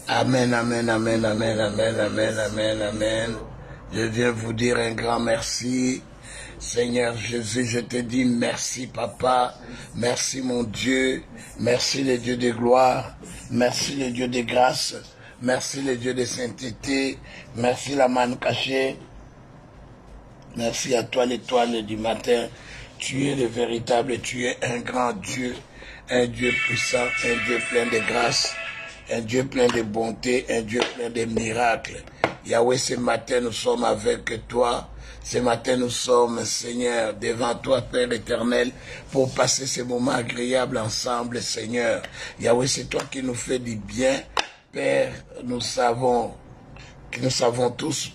Amen, amen, amen, amen, amen, amen, amen, amen. Je viens vous dire un grand merci. Seigneur Jésus, je te dis merci, Papa. Merci, mon Dieu. Merci, le Dieu de gloire. Merci, le Dieu de grâce. Merci, le Dieu de sainteté. Merci, la manne cachée. Merci à toi, l'étoile du matin. Tu es le véritable, tu es un grand Dieu. Un Dieu puissant, un Dieu plein de grâce. Un Dieu plein de bonté, un Dieu plein de miracles. Yahweh, ce matin, nous sommes avec toi. Ce matin, nous sommes, Seigneur, devant toi, Père éternel, pour passer ces moments agréables ensemble, Seigneur. Yahweh, c'est toi qui nous fais du bien. Père, nous savons tous,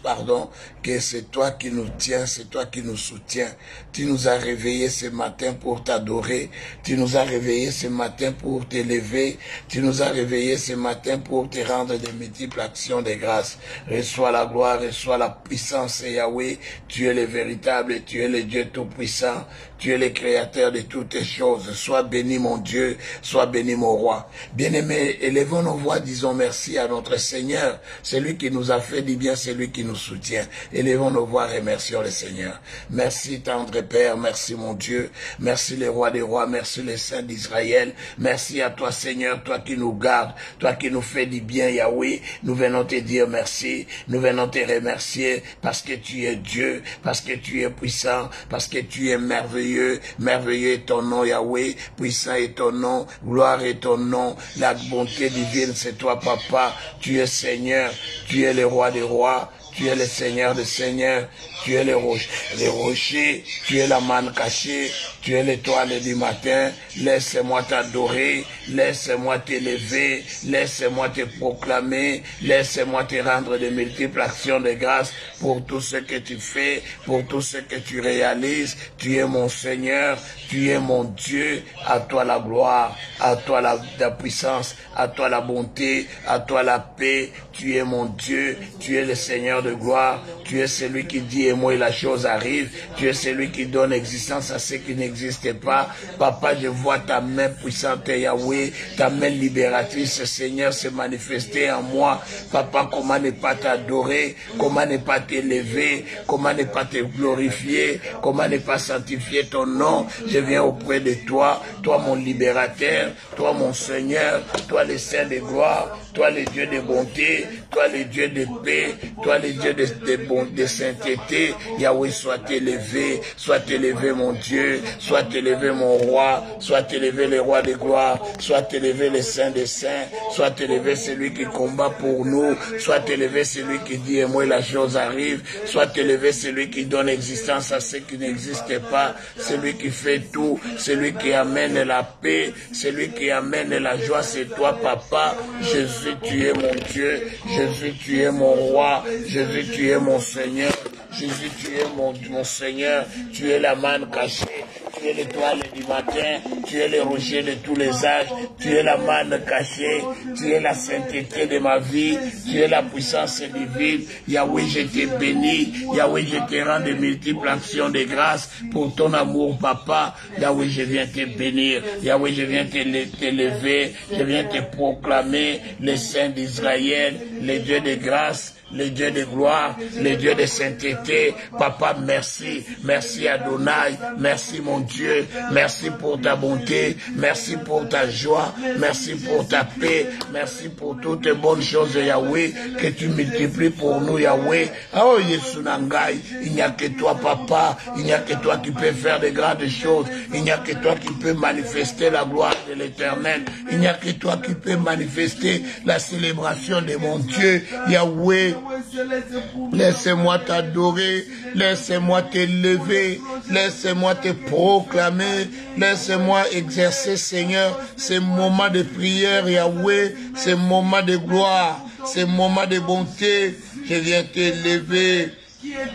que c'est toi qui nous tiens, c'est toi qui nous soutiens. Tu nous as réveillés ce matin pour t'adorer. Tu nous as réveillés ce matin pour t'élever. Tu nous as réveillés ce matin pour te rendre de multiples actions de grâce. Reçois la gloire, reçois la puissance, Yahweh. Tu es le véritable, tu es le Dieu tout-puissant. Tu es le créateur de toutes les choses. Sois béni, mon Dieu, sois béni, mon roi. Bien-aimés, élevons nos voix, disons merci à notre Seigneur. C'est lui qui nous a fait du bien, c'est lui qui nous soutient. Élevons nos voix, remercions le Seigneur. Merci, tendre Père, merci, mon Dieu. Merci, le roi des rois, merci, le Saint d'Israël. Merci à toi, Seigneur, toi qui nous gardes, toi qui nous fais du bien, Yahweh. Nous venons te dire merci, nous venons te remercier parce que tu es Dieu, parce que tu es puissant, parce que tu es merveilleux. Merveilleux est ton nom, Yahweh. Puissant est ton nom. Gloire est ton nom. La bonté divine, c'est toi, Papa. Tu es Seigneur. Tu es le roi des rois. Tu es le Seigneur des seigneurs. Tu es les rochers. Tu es la manne cachée. Tu es l'étoile du matin. Laisse-moi t'adorer. Laisse-moi t'élever. Laisse-moi te proclamer. Laisse-moi te rendre de multiples actions de grâce pour tout ce que tu fais, pour tout ce que tu réalises. Tu es mon Seigneur. Tu es mon Dieu. À toi la gloire. À toi la puissance. À toi la bonté. À toi la paix. Tu es mon Dieu. Tu es le Seigneur de gloire. Tu es celui qui dit et moi et la chose arrive. Tu es celui qui donne existence à ce qui n'existe pas. Papa, je vois ta main puissante, Yahweh, ta main libératrice, Seigneur, se manifester en moi. Papa, comment ne pas t'adorer, comment ne pas t'élever, comment ne pas te glorifier, comment ne pas sanctifier ton nom. Je viens auprès de toi, toi mon libérateur, toi mon Seigneur, toi le Saint de gloire, toi le Dieu de bonté, toi le Dieu de paix, toi le Dieu de sainteté. Yahweh, sois élevé mon Dieu, sois élevé mon roi, sois élevé le roi de gloire, sois élevé le Saint des saints, sois élevé celui qui combat pour nous, sois élevé celui qui dit et moi la chose arrive, sois élevé celui qui donne existence à ce qui n'existe pas, celui qui fait tout, celui qui amène la paix, celui qui amène la joie, c'est toi, Papa. Jésus, tu es mon Dieu, Jésus, tu es mon roi, Jésus, tu es mon Seigneur, Jésus, tu es mon Seigneur, tu es la manne cachée, tu es l'étoile du matin, tu es le rocher de tous les âges, tu es la manne cachée, tu es la sainteté de ma vie, tu es la puissance divine. Yahweh, je te bénis, Yahweh, je te rends de multiples actions de grâce pour ton amour, Papa. Yahweh, je viens te bénir, Yahweh, je viens t'élever, je viens te proclamer le Saint d'Israël, le Dieu de grâce, le Dieu de gloire, le Dieu de sainteté. Papa, merci. Merci Adonai. Merci mon Dieu. Merci pour ta bonté. Merci pour ta joie. Merci pour ta paix. Merci pour toutes les bonnes choses, Yahweh, que tu multiplies pour nous, Yahweh. Oh, Yesunangai, il n'y a que toi, Papa. Il n'y a que toi qui peux faire de grandes choses. Il n'y a que toi qui peux manifester la gloire de l'Éternel. Il n'y a que toi qui peux manifester la célébration de mon Dieu, Yahweh. Laisse-moi t'adorer, laisse-moi t'élever, laisse-moi te proclamer, laisse-moi exercer, Seigneur, ces moments de prière, Yahweh, ces moments de gloire, ces moments de bonté. Je viens t'élever,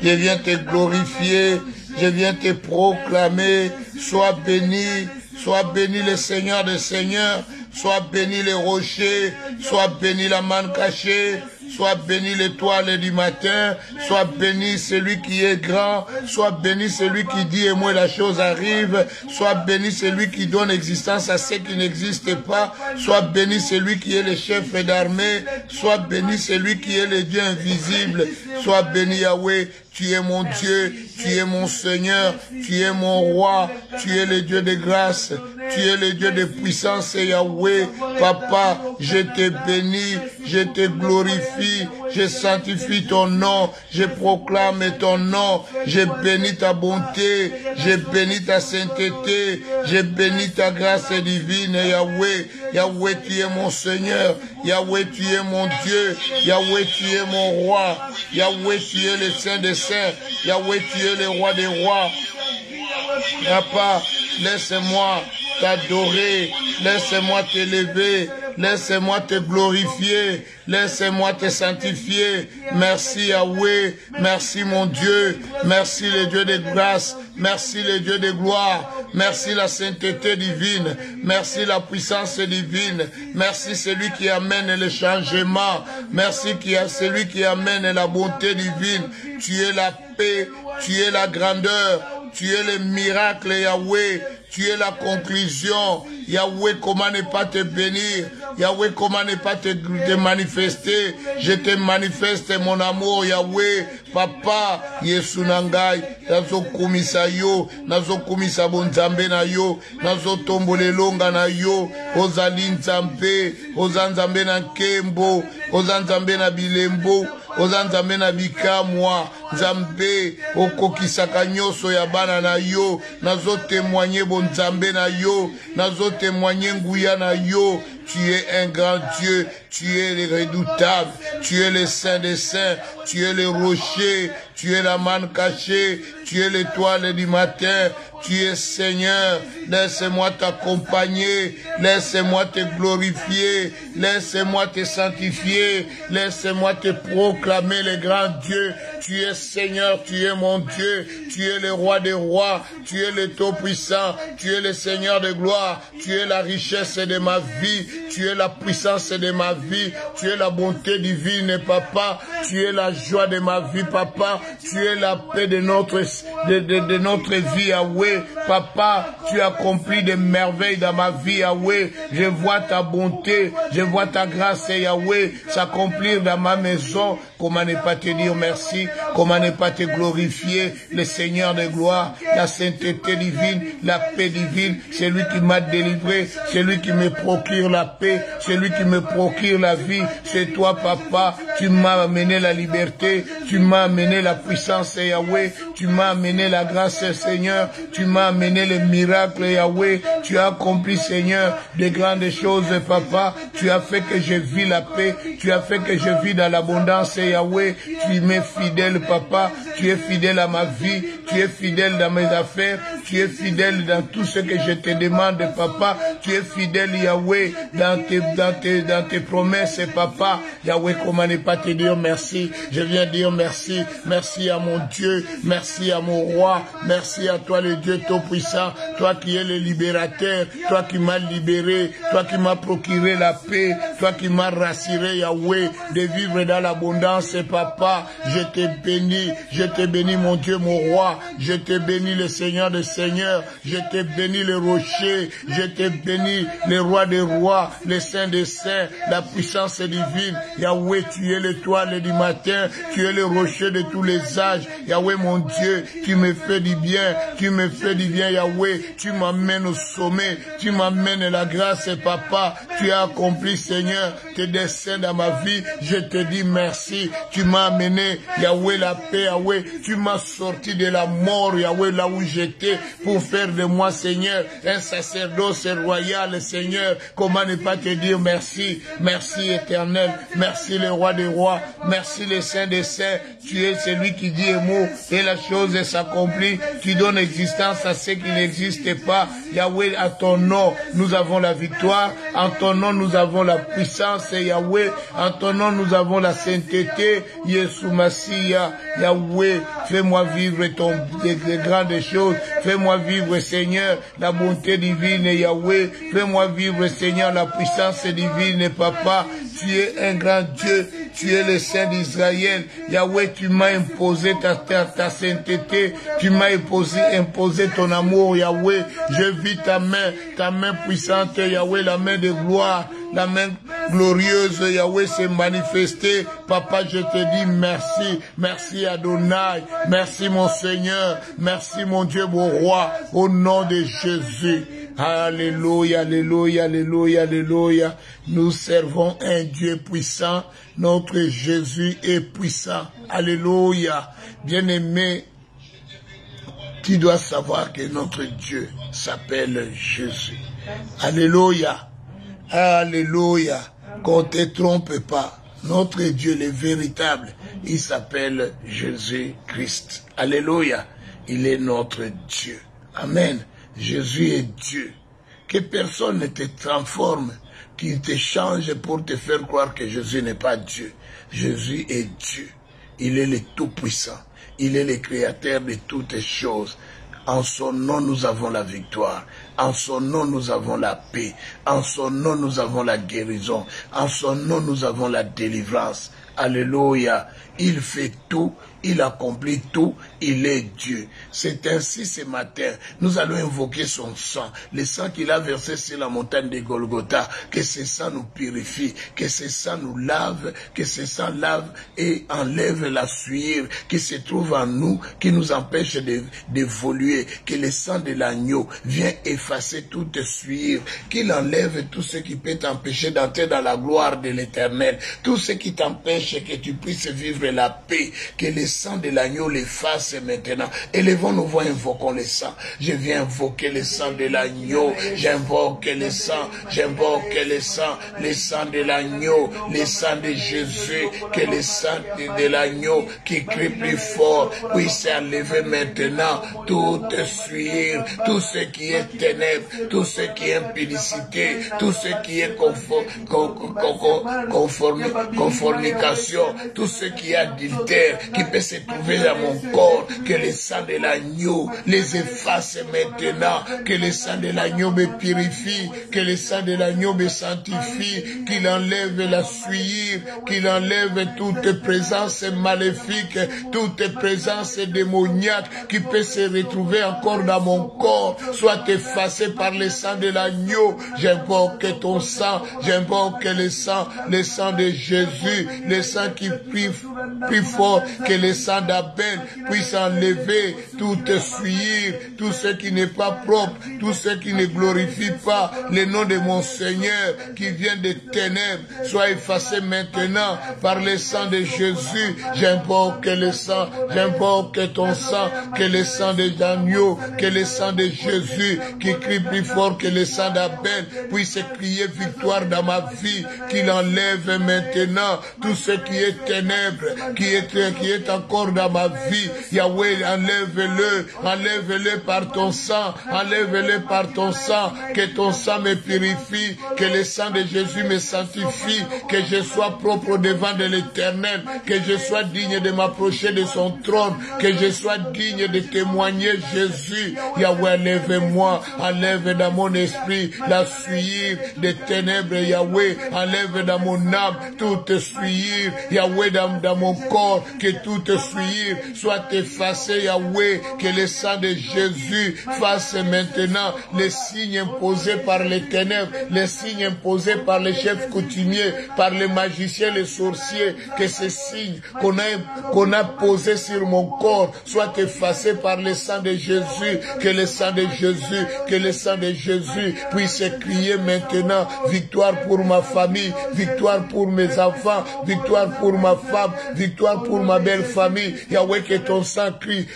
je viens te glorifier, je viens te proclamer. Sois béni le Seigneur des seigneurs. Sois béni les rochers, sois béni la manne cachée, Sois béni l'étoile du matin. Sois béni celui qui est grand. Sois béni celui qui dit et moi la chose arrive. Sois béni celui qui donne existence à ceux qui n'existent pas. Sois béni celui qui est le chef d'armée. Sois béni celui qui est le Dieu invisible. Sois béni Yahweh. Tu es mon Dieu, tu es mon Seigneur, tu es mon roi, tu es le Dieu de grâce, tu es le Dieu de puissance, Yahweh. Papa, je te bénis, je te glorifie, je sanctifie ton nom, je proclame ton nom, je bénis ta bonté, je bénis ta sainteté, je bénis ta grâce divine, Yahweh. Yahweh, tu es mon Seigneur, Yahweh, tu es mon Dieu, Yahweh, tu es mon roi, Yahweh, tu es le Saint des Saints, Yahweh, tu es le roi des rois. Papa, laisse-moi t'adorer, laisse-moi t'élever, laisse-moi te glorifier, laisse-moi te sanctifier. Merci Yahweh, merci mon Dieu, merci le Dieu de grâce, merci le Dieu de gloire, merci la sainteté divine, merci la puissance divine, merci celui qui amène le changement, merci celui qui amène la bonté divine. Tu es la paix, tu es la grandeur, tu es le miracle Yahweh, tu es la conclusion. Yahweh, comment ne pas te bénir? Yahweh, comment ne pas te manifester? Je te manifeste mon amour, Yahweh. Papa, Yesu nangai, nazo kumisa yo, nazo kumisa bonzambe na yo, nazo tombolelonga na yo, ozali nzambe, ozanzambe na nkembo, ozanzambe na bilembo, ozanzambe na bikamwa, nzambe, okokisaka nyoso ya bana na yo, nazo témoigner bonzambe na yo, nazo témoigner nguya na yo. Tu es un grand Dieu, tu es le redoutable, tu es le Saint des Saints, tu es le rocher, tu es la manne cachée, tu es l'étoile du matin, tu es Seigneur. Laisse-moi t'accompagner, laisse-moi te glorifier, laisse-moi te sanctifier, laisse-moi te proclamer le grand Dieu. Tu es Seigneur, tu es mon Dieu, tu es le roi des rois, tu es le Tout-Puissant, tu es le Seigneur de gloire, tu es la richesse de ma vie, tu es la puissance de ma vie, tu es la bonté divine, Papa, tu es la joie de ma vie, Papa, tu es la paix de notre vie, Yahweh. Papa, tu accomplis des merveilles dans ma vie, Yahweh. Je vois ta bonté, je vois ta grâce, Yahweh, s'accomplir dans ma maison. Comment ne pas te dire merci, comment ne pas te glorifier, le Seigneur de gloire, la sainteté divine, la paix divine, c'est lui qui m'a délivré, c'est lui qui me procure la paix, c'est lui qui me procure la vie, c'est toi, Papa, tu m'as amené la liberté, tu m'as amené la puissance, Yahweh, tu m'as amené la grâce, Seigneur, tu m'as amené le miracle, Yahweh, tu as accompli, Seigneur, de grandes choses, Papa, tu as fait que je vis la paix, tu as fait que je vis dans l'abondance, Yahweh, tu m'es fidèle, Papa, tu es fidèle à ma vie, tu es fidèle dans mes affaires, tu es fidèle dans tout ce que je te demande, Papa, tu es fidèle, Yahweh, dans tes promesses, Papa. Yahweh, comment ne pas te dire merci? Je viens dire merci, merci à mon Dieu, merci à mon roi, merci à toi le Dieu Tout-Puissant, toi qui es le libérateur, toi qui m'as libéré, toi qui m'as procuré la paix, toi qui m'as rassuré, Yahweh, de vivre dans l'abondance, Papa. Je te bénis mon Dieu, mon roi, je te bénis le Seigneur des Seigneurs, je te bénis le rocher, je te bénis le roi des rois, le Saint des Saints, la puissance divine. Yahweh, tu es l'étoile du matin, tu es le rocher de tous les âges. Yahweh, mon Dieu, tu me fais du bien, tu me fais du bien, Yahweh, tu m'amènes au sommet, tu m'amènes la grâce, Papa, tu as accompli, Seigneur, tes desseins dans ma vie, je te dis merci, tu m'as amené, Yahweh, la paix, Yahweh, tu m'as sorti de la mort, Yahweh, là où j'étais, pour faire de moi, Seigneur, un sacerdoce royal, Seigneur. Comment ne pas te dire merci, merci éternel, merci le roi des rois, merci le Saint des Saints, tu es celui qui dit un mot et la chose s'accomplit, tu donnes existence à ceux qui n'existent pas. Yahweh, à ton nom, nous avons la victoire, en ton nom, nous avons la puissance, Yahweh, en ton nom, nous avons la sainteté, Yesu Massia, Yahweh, fais-moi vivre des grandes choses, fais-moi vivre, Seigneur, la bonté divine, Yahweh, fais-moi vivre, Seigneur, la puissance divine, Papa, tu es un grand Dieu, tu es le Saint d'Israël. Yahweh, tu m'as imposé ta sainteté, tu m'as imposé ton amour, Yahweh. Je vis ta main puissante, Yahweh, la main de gloire, la main glorieuse, Yahweh, s'est manifestée. Papa, je te dis merci, merci Adonai, merci mon Seigneur, merci mon Dieu, mon roi, au nom de Jésus. Alléluia, alléluia, alléluia, alléluia. Nous servons un Dieu puissant. Notre Jésus est puissant. Alléluia. Bien-aimé, tu dois savoir que notre Dieu s'appelle Jésus. Alléluia. Alléluia. Qu'on ne te trompe pas. Notre Dieu, le véritable, il s'appelle Jésus-Christ. Alléluia. Il est notre Dieu. Amen. Jésus est Dieu. Que personne ne te transforme, qui te change pour te faire croire que Jésus n'est pas Dieu. Jésus est Dieu. Il est le Tout-Puissant. Il est le Créateur de toutes choses. En son nom, nous avons la victoire. En son nom, nous avons la paix. En son nom, nous avons la guérison. En son nom, nous avons la délivrance. Alléluia. Il fait tout. Il accomplit tout, il est Dieu. C'est ainsi ce matin, nous allons invoquer son sang, le sang qu'il a versé sur la montagne de Golgotha, que ce sang nous purifie, que ce sang nous lave, que ce sang lave et enlève la sueur qui se trouve en nous, qui nous empêche d'évoluer, que le sang de l'agneau vient effacer toute sueur, qu'il enlève tout ce qui peut t'empêcher d'entrer dans la gloire de l'Éternel, tout ce qui t'empêche que tu puisses vivre la paix, que le sang de l'agneau l'efface maintenant. Élevons nos voix, invoquons le sang. Je viens invoquer le sang de l'agneau. J'invoque le sang. J'invoque le sang de l'agneau, le sang de Jésus. Que le sang de l'agneau qui crie plus fort puisse enlever maintenant toute sueur, tout ce qui est ténèbres, tout ce qui est impudicité, tout ce qui est conformication, tout ce qui est adultère, qui peut se trouver dans mon corps, que le sang de l'agneau les efface maintenant, que le sang de l'agneau me purifie, que le sang de l'agneau me sanctifie, qu'il enlève la sueur, qu'il enlève toute présence maléfique, toute présence démoniaque qui peut se retrouver encore dans mon corps, soit effacée par le sang de l'agneau. J'invoque ton sang, j'invoque le sang de Jésus, le sang qui prie plus fort que le sang d'Abel puisse enlever toute sueur, tout ce qui n'est pas propre, tout ce qui ne glorifie pas le nom de mon Seigneur qui vient des ténèbres, soit effacé maintenant par le sang de Jésus. J'invoque le sang, j'invoque ton sang, que le sang de l'agneau, que le sang de Jésus qui crie plus fort que le sang d'Abel puisse crier victoire dans ma vie, qu'il enlève maintenant tout ce qui est ténèbres, qui est encore dans ma vie. Yahweh, enlève-le par ton sang, enlève-le par ton sang, que ton sang me purifie, que le sang de Jésus me sanctifie, que je sois propre devant de l'Éternel, que je sois digne de m'approcher de son trône, que je sois digne de témoigner Jésus. Yahweh, enlève-moi, enlève dans mon esprit la sueur des ténèbres. Yahweh, enlève dans mon âme toute sueur. Yahweh, dans mon corps, que toute sueur soit effacée. Yahweh, que le sang de Jésus fasse maintenant les signes imposés par les ténèbres, les signes imposés par les chefs coutumiers, par les magiciens, les sorciers, que ces signes qu'on a posés sur mon corps soient effacés par le sang de Jésus, que le sang de Jésus, que le sang de Jésus puisse crier maintenant victoire pour ma famille, victoire pour mes enfants, victoire pour ma femme, victoire pour ma belle famille. Yahweh, que ton sang crie,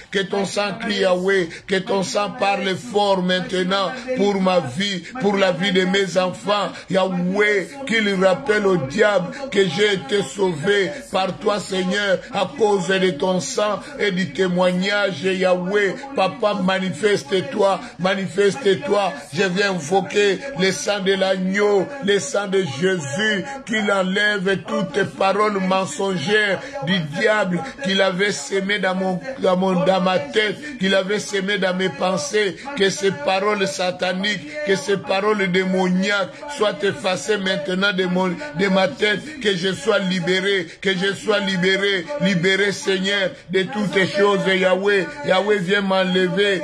Yahweh, que ton sang parle fort maintenant pour ma vie, pour la vie de mes enfants. Yahweh, qu'il rappelle au diable que j'ai été sauvé par toi, Seigneur, à cause de ton sang et du témoignage. Yahweh, Papa, manifeste-toi, manifeste-toi. Je viens invoquer le sang de l'agneau, le sang de Jésus, qu'il enlève toutes paroles mensongères du diable qu'il avait sémé dans mon dans ma tête, qu'il avait semé dans mes pensées, que ces paroles sataniques, que ces paroles démoniaques soient effacées maintenant de ma tête, que je sois libéré, que je sois libéré, libéré Seigneur de toutes les choses, Yahweh. Yahweh, viens m'enlever,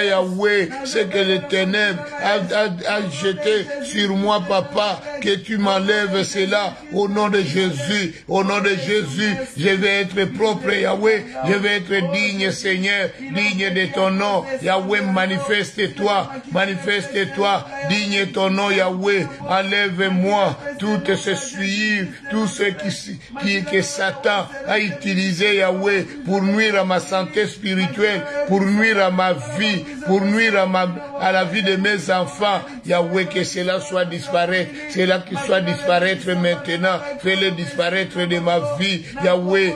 Yahweh, ce que les ténèbres a jeté sur moi, Papa, que tu m'enlèves cela au nom de Jésus, au nom de Jésus. Je vais être propre, Yahweh, je vais être digne, Seigneur, digne de ton nom. Yahweh, manifeste-toi, digne ton nom, Yahweh. Enlève-moi toutes ces souillures, tout ce que Satan a utilisé, Yahweh, pour nuire à ma santé spirituelle, pour nuire à ma vie, pour nuire à la vie de mes enfants. Yahweh, que cela soit disparaître, cela qui soit disparaître maintenant. Fais-le disparaître de ma vie. Yahweh,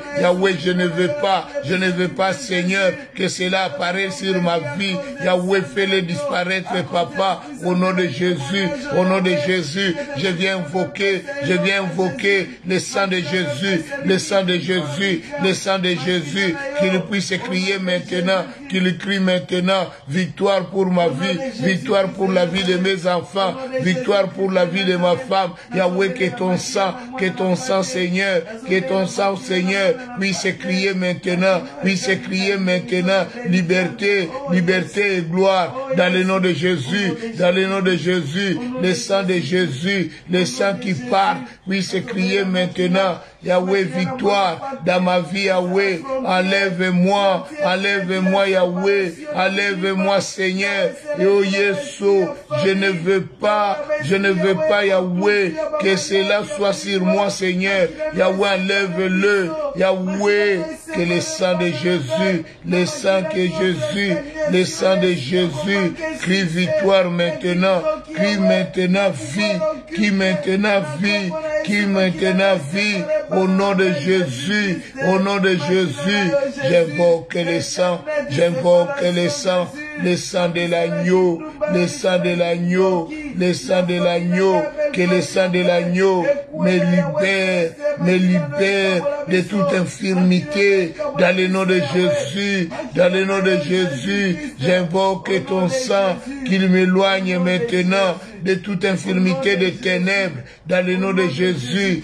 je ne veux pas, Seigneur, que cela apparaisse sur ma vie. Yahweh, fais-le disparaître, Papa, au nom de Jésus, au nom de Jésus. Je viens invoquer le sang de Jésus, le sang de Jésus, le sang de Jésus, qu'il puisse crier maintenant, qu'il crie maintenant, victoire pour ma vie, victoire pour la vie de mes enfants, victoire pour la vie de ma femme. Yahweh, que ton sang, Seigneur, puisse crier maintenant, liberté, liberté et gloire, dans le nom de Jésus, le sang de Jésus, le sang qui part, puisse crier maintenant. Yahweh, victoire dans ma vie, Yahweh, enlève-moi, Yahweh, enlève-moi, Seigneur. Et oh Jésus, je ne veux pas, Yahweh, que cela soit sur moi, Seigneur. Yahweh, enlève-le, Yahweh, que le sang de Jésus, le sang de Jésus, crie victoire maintenant, crie maintenant vie, au nom de Jésus, j'invoque le sang, le sang de l'agneau, que le sang de l'agneau me libère de toute infirmité, dans le nom de Jésus, j'invoque ton sang, qu'il m'éloigne maintenant de toute infirmité des ténèbres, dans le nom de Jésus,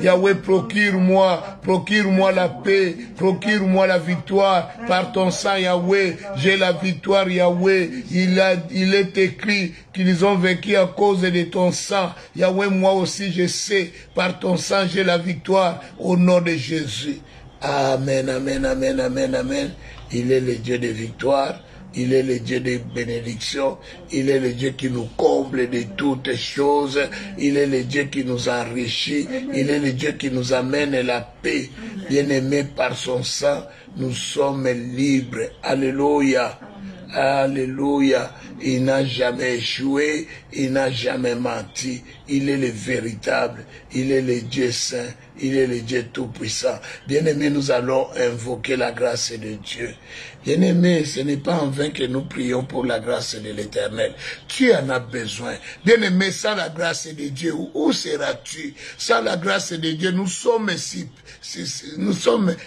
Yahweh, procure-moi la paix, procure-moi la victoire, par ton sang, Yahweh, j'ai la victoire, Yahweh, il est écrit qu'ils ont vaincu à cause de ton sang, Yahweh, moi aussi je sais, par ton sang j'ai la victoire, au nom de Jésus. Amen, amen, amen, amen, amen. Il est le Dieu de victoire. Il est le Dieu de bénédiction, il est le Dieu qui nous comble de toutes choses, il est le Dieu qui nous enrichit, il est le Dieu qui nous amène la paix. Bien-aimés, par son sang, nous sommes libres. Alléluia. Alléluia. Il n'a jamais échoué, il n'a jamais menti. Il est le véritable, il est le Dieu saint, il est le Dieu tout-puissant. Bien-aimés, nous allons invoquer la grâce de Dieu. Bien-aimés, ce n'est pas en vain que nous prions pour la grâce de l'Éternel. Tu en as besoin. Bien-aimés, sans la grâce de Dieu, où seras-tu? Sans la grâce de Dieu, nous sommes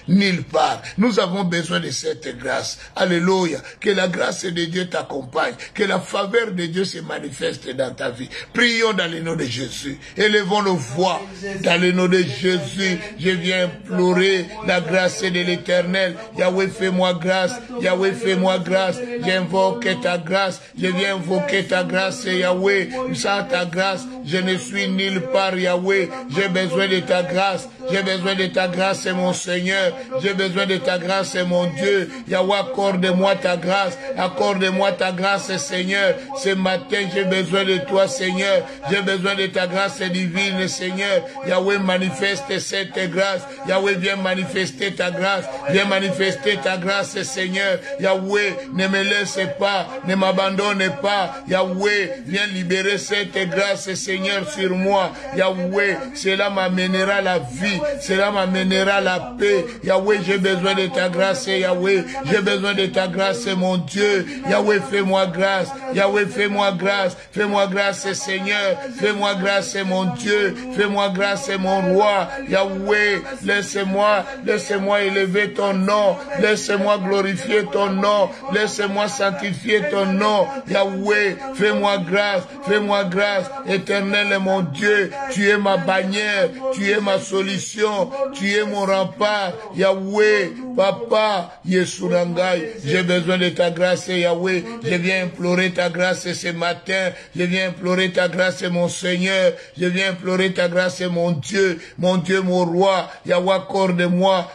nulle part. Nous avons besoin de cette grâce. Alléluia. Que la grâce de Dieu t'accompagne. Que la faveur de Dieu se manifeste dans ta vie. Prions dans le nom de Jésus. Élevons nos voix dans le nom de Jésus. Je viens implorer la grâce de l'Éternel. Yahweh, fais-moi grâce. Yahweh, fais-moi grâce. J'invoque ta grâce. Je viens invoquer ta grâce, Yahweh. Sans ta grâce, je ne suis nulle part, Yahweh. J'ai besoin de ta grâce. J'ai besoin de ta grâce, mon Seigneur. J'ai besoin de ta grâce, mon Dieu. Yahweh, accorde-moi ta grâce. Accorde-moi ta grâce, Seigneur. Ce matin, j'ai besoin de toi, Seigneur. J'ai besoin de ta grâce divine, Seigneur. Yahweh, manifeste cette grâce. Yahweh, viens manifester ta grâce. Viens manifester ta grâce, Seigneur. Yahweh, ne me laisse pas. Ne m'abandonne pas. Yahweh, viens libérer cette grâce, Seigneur, sur moi. Yahweh, cela m'amènera la vie. Cela m'amènera la paix. Yahweh, j'ai besoin de ta grâce, Yahweh. J'ai besoin de ta grâce, mon Dieu. Yahweh, fais-moi grâce. grâce. Yahweh, fais-moi grâce. Fais-moi grâce, Seigneur. Fais-moi grâce, mon Dieu. Fais-moi grâce, mon roi. Yahweh, laisse-moi élever ton nom. Laisse-moi glorifier ton nom. Laisse-moi sanctifier ton nom. Yahweh, fais-moi grâce. Fais-moi grâce. Éternel est mon Dieu. Tu es ma bannière. Tu es ma solution. Tu es mon rempart. Yahweh, Papa, Yesurangai, j'ai besoin de ta grâce, Yahweh. Je viens implorer ta grâce ce matin. Je viens implorer ta grâce, mon Seigneur. Je viens implorer ta grâce, mon Dieu, mon roi. Yahweh,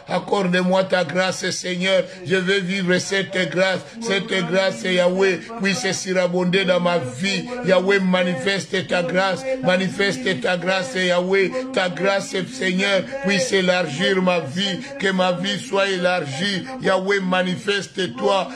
accorde-moi ta grâce, Seigneur. Je veux vivre cette grâce, Yahweh, puisse surabonder dans ma vie. Yahweh, manifeste ta grâce, Yahweh. Ta grâce, Seigneur, puisse élargir ma vie, que ma vie soit élargie. Yahweh, manifeste-toi,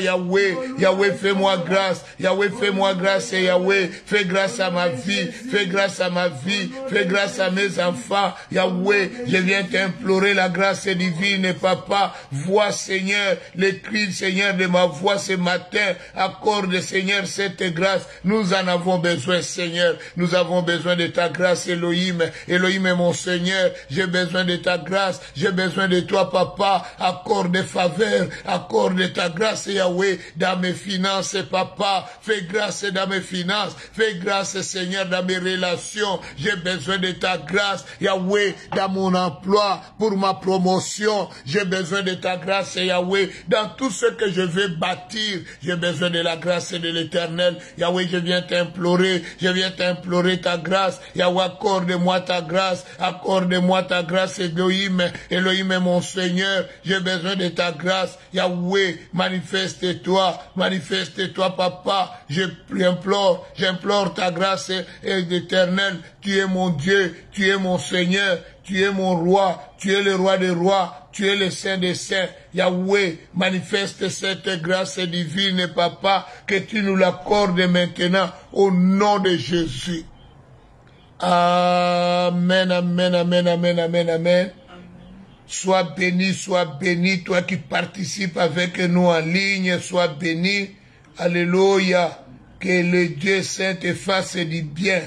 Yahweh. Yahweh, fais-moi grâce. Yahweh, fais-moi grâce, Yahweh. Fais grâce à ma vie, fais grâce à ma vie, fais grâce à mes enfants. Yahweh, je viens t'implorer la grâce divine, Papa. Vois, Seigneur, les cris, Seigneur, de ma voix ce matin. Accorde, Seigneur, cette grâce. Nous en avons besoin, Seigneur. Nous avons besoin de ta grâce, Elohim. Elohim est mon Seigneur. J'ai besoin de ta grâce. J'ai besoin de toi, Papa. Accorde faveur. Accorde ta grâce, Yahweh, dans mes finances, Papa. Fais grâce dans mes finances. Fais grâce, Seigneur, dans mes relations. J'ai besoin de ta grâce, Yahweh, dans mon emploi, pour ma promotion. J'ai besoin de ta grâce, Yahweh, dans tout ce que je veux bâtir. J'ai besoin de la grâce de l'Éternel. Yahweh, je viens t'implorer ta grâce. Yahweh, accorde-moi ta grâce. Accorde-moi ta grâce, Elohim. Elohim est mon Seigneur. J'ai besoin de ta grâce. Yahweh, manifeste-toi, Papa. J'implore ta grâce éternelle. Tu es mon Dieu, tu es mon Seigneur, tu es mon roi, tu es le roi des rois, tu es le Saint des saints. Yahweh, manifeste cette grâce divine, Papa, que tu nous l'accordes maintenant au nom de Jésus. Amen, amen, amen, amen, amen, amen. Sois béni, toi qui participes avec nous en ligne, sois béni. Alléluia. Que le Dieu Saint te fasse du bien.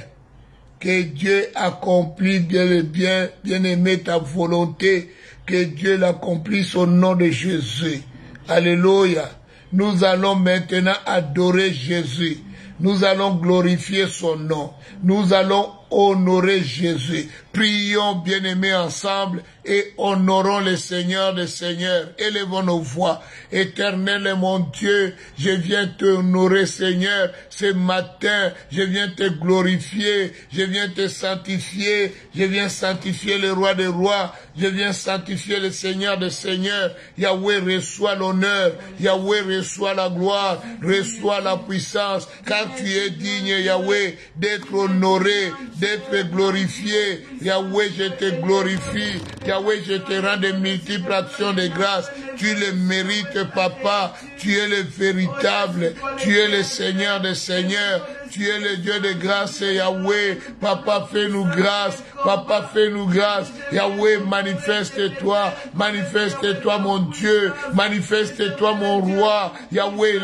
Que Dieu accomplisse bien aimé ta volonté. Que Dieu l'accomplisse au nom de Jésus. Alléluia. Nous allons maintenant adorer Jésus. Nous allons glorifier son nom. Nous allons honorer Jésus. Prions, bien-aimés, ensemble et honorons le Seigneur des Seigneurs. Élevons nos voix. Éternel est mon Dieu, je viens t'honorer, Seigneur. Ce matin, je viens te glorifier, je viens te sanctifier, je viens sanctifier le roi des rois, je viens sanctifier le Seigneur des Seigneurs. Yahweh, reçoit l'honneur, Yahweh, reçoit la gloire, reçoit la puissance, car tu es digne, Yahweh, d'être honoré, d'être glorifié. Yahweh, je te glorifie. Yahweh, je te rends de multiples actions de grâce. Tu le mérites, Papa. Tu es le véritable. Tu es le Seigneur des Seigneurs. Tu es le Dieu de grâce, Yahweh. Papa, fais-nous grâce. Papa, fais-nous grâce. Yahweh, manifeste-toi. Manifeste-toi, mon Dieu. Manifeste-toi, mon roi. Yahweh,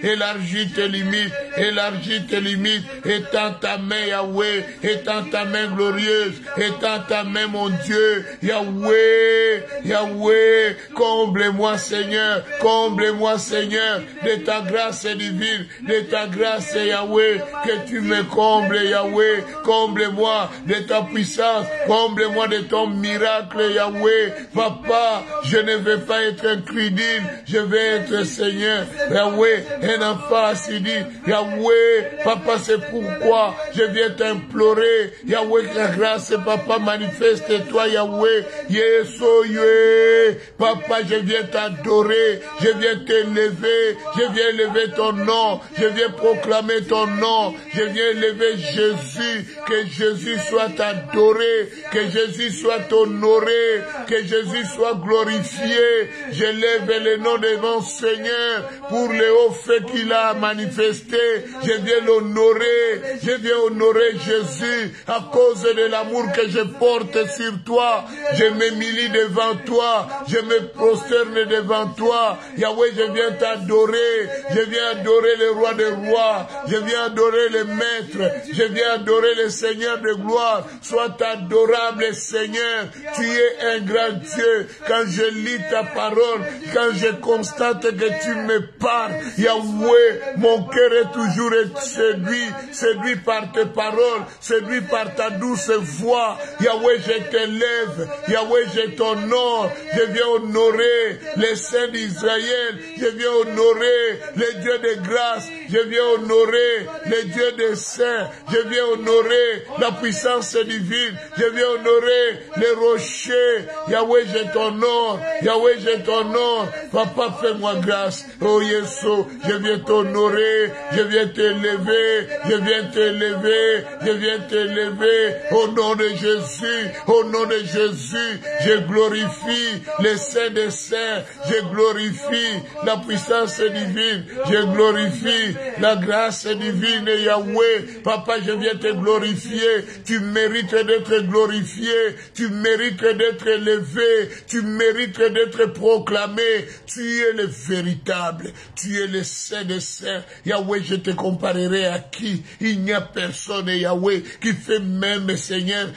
élargis tes limites. Élargis tes limites. Étends ta main, Yahweh. Étends ta main glorieuse. Étends ta main, mon Dieu. Yahweh, Yahweh, comble-moi, Seigneur. Comble-moi, Seigneur, de ta grâce divine, de ta grâce, Yahweh. Que tu me combles, Yahweh. Comble-moi de ta puissance. Comble-moi de ton miracle, Yahweh. Papa, je ne veux pas être incrédule. Je veux être Seigneur. Yahweh, un enfant assidus. Yahweh, Papa, c'est pourquoi je viens t'implorer. Yahweh, la grâce, Papa, manifeste-toi, Yahweh. Yesoye. Papa, je viens t'adorer. Je viens t'élever. Je viens élever ton nom. Je viens proclamer ton nom. Je viens élever Jésus. Que Jésus soit adoré. Que Jésus soit honoré. Que Jésus soit glorifié. J'élève le nom de mon Seigneur pour les hauts faits qu'il a manifesté. Je viens l'honorer. Je viens honorer Jésus à cause de l'amour que je porte sur toi. Je m'humilie devant toi. Je me prosterne devant toi. Yahweh, je viens t'adorer. Je viens adorer le roi des rois. Je viens adorer le maître. Je viens adorer le Seigneur de gloire. Sois adorable, Seigneur. Tu es un grand Dieu. Quand je lis ta parole, quand je constate que tu me parles, Yahweh, mon cœur est toujours séduit par tes paroles, séduit par ta douce voix. Yahweh, je t'élève. Yahweh, je t'honore. Je viens honorer les saints d'Israël. Je viens honorer les dieux de grâce. Je viens honorer les dieux des saints. Je viens honorer la puissance divine. Je viens honorer les rochers. Yahweh, je t'honore. Yahweh, je t'honore. Papa, fais-moi grâce. Oh Yesu, je viens t'honorer. Je viens t'élever. Je viens t'élever. Je viens t'élever. Au nom de Jésus. Au nom de Jésus, je glorifie les saints des saints. Je glorifie la puissance divine. Je glorifie la grâce divine, Yahweh. Papa, je viens te glorifier. Tu mérites d'être glorifié. Tu mérites d'être élevé. Tu mérites d'être proclamé. Tu es le véritable. Tu es le saint des saints. Yahweh, je te comparerai à qui? Il n'y a personne, Yahweh, qui fait même, Seigneur,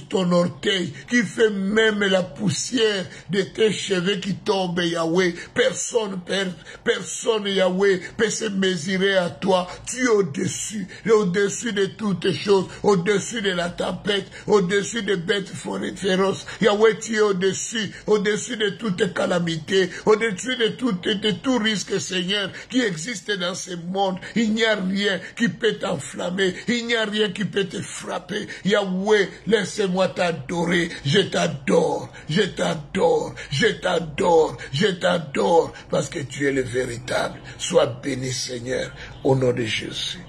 ton orteil, qui fait même la poussière de tes cheveux qui tombent, Yahweh. Personne, Yahweh, peut se mesurer à toi. Tu es au-dessus de toutes choses, au-dessus de la tempête, au-dessus des bêtes féroces. Yahweh, tu es au-dessus de toute calamité, au-dessus de tout risque, Seigneur, qui existe dans ce monde. Il n'y a rien qui peut t'enflammer, il n'y a rien qui peut te frapper. Yahweh, laisse-moi t'adorer. Je t'adore, je t'adore, je t'adore, je t'adore, parce que tu es le véritable. Sois béni, Seigneur, au nom de Jésus.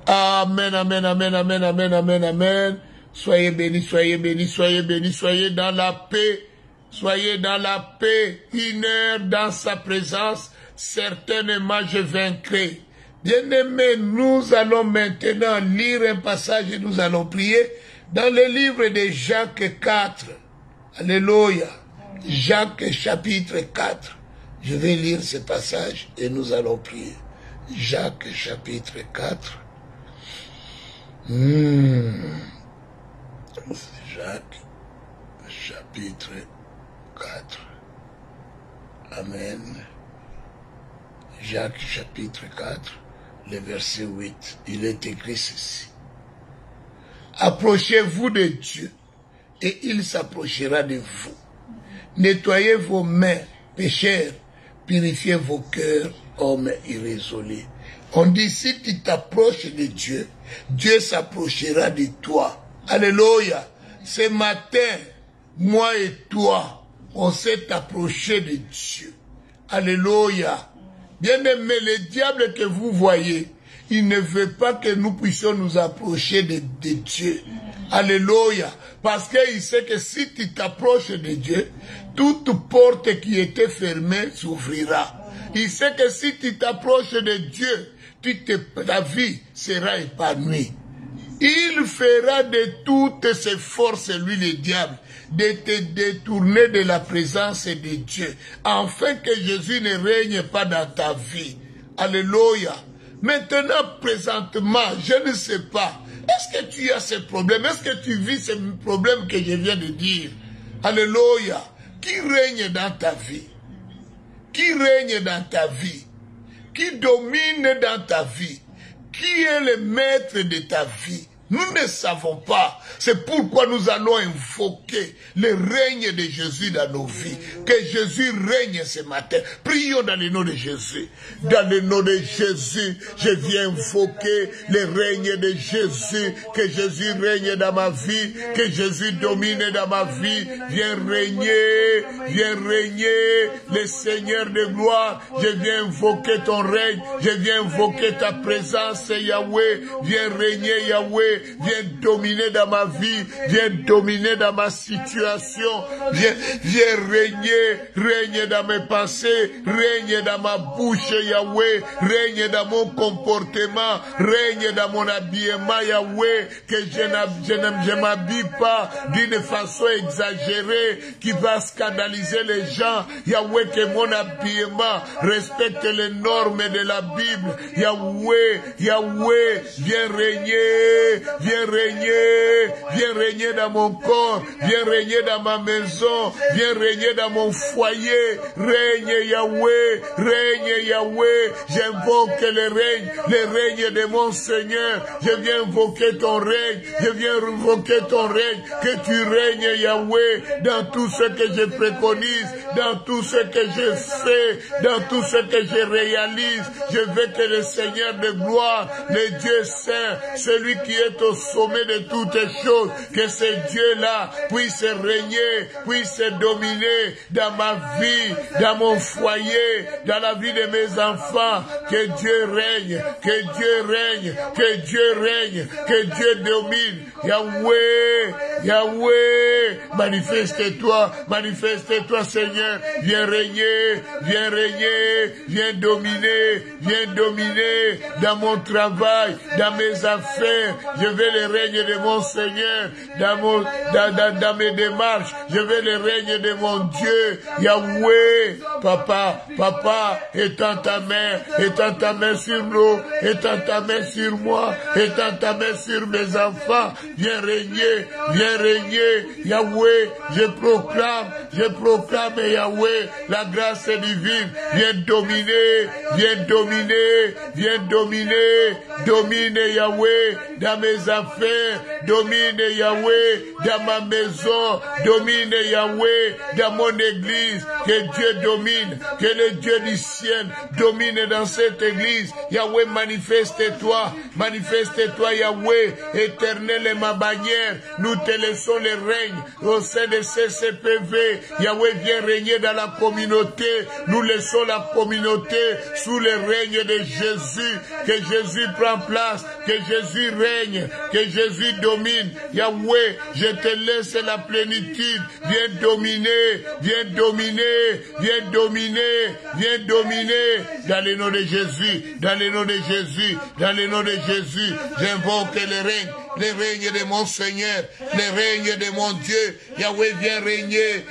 Amen, amen, amen, amen, amen, amen, amen. Soyez bénis, soyez bénis, soyez bénis, soyez dans la paix. Soyez dans la paix. Une heure dans sa présence, certainement je vaincrai. Bien-aimés, nous allons maintenant lire un passage et nous allons prier dans le livre de Jacques 4. Alléluia. Jacques chapitre 4. Je vais lire ce passage et nous allons prier. Jacques chapitre 4. Jacques chapitre 4. Amen. Jacques chapitre 4, le verset 8. Il est écrit ceci. Approchez-vous de Dieu et il s'approchera de vous. Nettoyez vos mains, pécheurs, purifiez vos cœurs, hommes irrésolus. On dit, si tu t'approches de Dieu, Dieu s'approchera de toi. Alléluia. Ce matin, moi et toi, on s'est approché de Dieu. Alléluia. Bien-aimé, le diable que vous voyez, il ne veut pas que nous puissions nous approcher de Dieu. Alléluia. Parce qu'il sait que si tu t'approches de Dieu, toute porte qui était fermée s'ouvrira. Il sait que si tu t'approches de Dieu, ta vie sera épanouie. Il fera de toutes ses forces, lui le diable, de te détourner de la présence de Dieu, afin que Jésus ne règne pas dans ta vie. Alléluia. Maintenant, présentement, je ne sais pas, est-ce que tu as ce problème? Est-ce que tu vis ce problème que je viens de dire? Alléluia. Qui règne dans ta vie? Qui règne dans ta vie? Qui domine dans ta vie? Qui est le maître de ta vie? Nous ne savons pas. C'est pourquoi nous allons invoquer le règne de Jésus dans nos vies. Que Jésus règne ce matin. Prions dans le nom de Jésus. Dans le nom de Jésus, je viens invoquer le règne de Jésus. Que Jésus règne dans ma vie. Que Jésus domine dans ma vie. Viens régner. Viens régner. Le Seigneur de gloire. Je viens invoquer ton règne. Je viens invoquer ta présence, Yahweh. Viens régner, Yahweh. viens dominer dans ma vie, viens dominer dans ma situation, viens régner dans mes pensées, règne dans ma bouche, Yahweh, règne dans mon comportement, règne dans mon habillement, Yahweh, que je m'habille pas d'une façon exagérée qui va scandaliser les gens, Yahweh, que mon habillement respecte les normes de la Bible, Yahweh, viens régner dans mon corps, viens régner dans ma maison, viens régner dans mon foyer, règne Yahweh, j'invoque le règne de mon Seigneur, je viens invoquer ton règne, que tu règnes Yahweh, dans tout ce que je préconise, dans tout ce que je fais, dans tout ce que je réalise, je veux que le Seigneur de gloire, le Dieu saint, celui qui est au sommet de toutes choses, que ce Dieu-là puisse régner, puisse dominer dans ma vie, dans mon foyer, dans la vie de mes enfants, que Dieu règne, que Dieu domine. Yahweh, manifeste-toi Seigneur, viens régner, viens dominer dans mon travail, dans mes affaires, je veux le règne de mon Seigneur, dans mes démarches, je veux le règne de mon Dieu, Yahweh, Papa, étends ta main sur nous, étends ta main sur moi, étends ta main sur mes enfants, viens régner, Yahweh, je proclame, Yahweh, la grâce divine, viens dominer, Yahweh, dans mes affaires, domine, Yahweh, dans ma maison, domine, Yahweh, dans mon église, que Dieu domine, que le Dieu du ciel domine dans cette église, Yahweh, manifeste-toi, Yahweh, éternel est ma bannière, nous te laissons le règne au sein de CCPV, Yahweh, viens régner dans la communauté, nous laissons la communauté sous le règne de Jésus, que Jésus prend place, que Jésus règne, que Jésus domine, Yahweh, je te laisse la plénitude, viens dominer, dans le nom de Jésus, j'invoque le règne de mon Seigneur, le règne de mon Dieu, Yahweh, viens régner,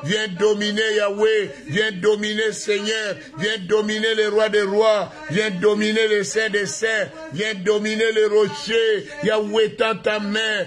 viens dominer, Yahweh, viens dominer, Seigneur, viens dominer le roi des rois, viens dominer le saint des saints, viens dominer le rocher, Yahweh, étends ta main,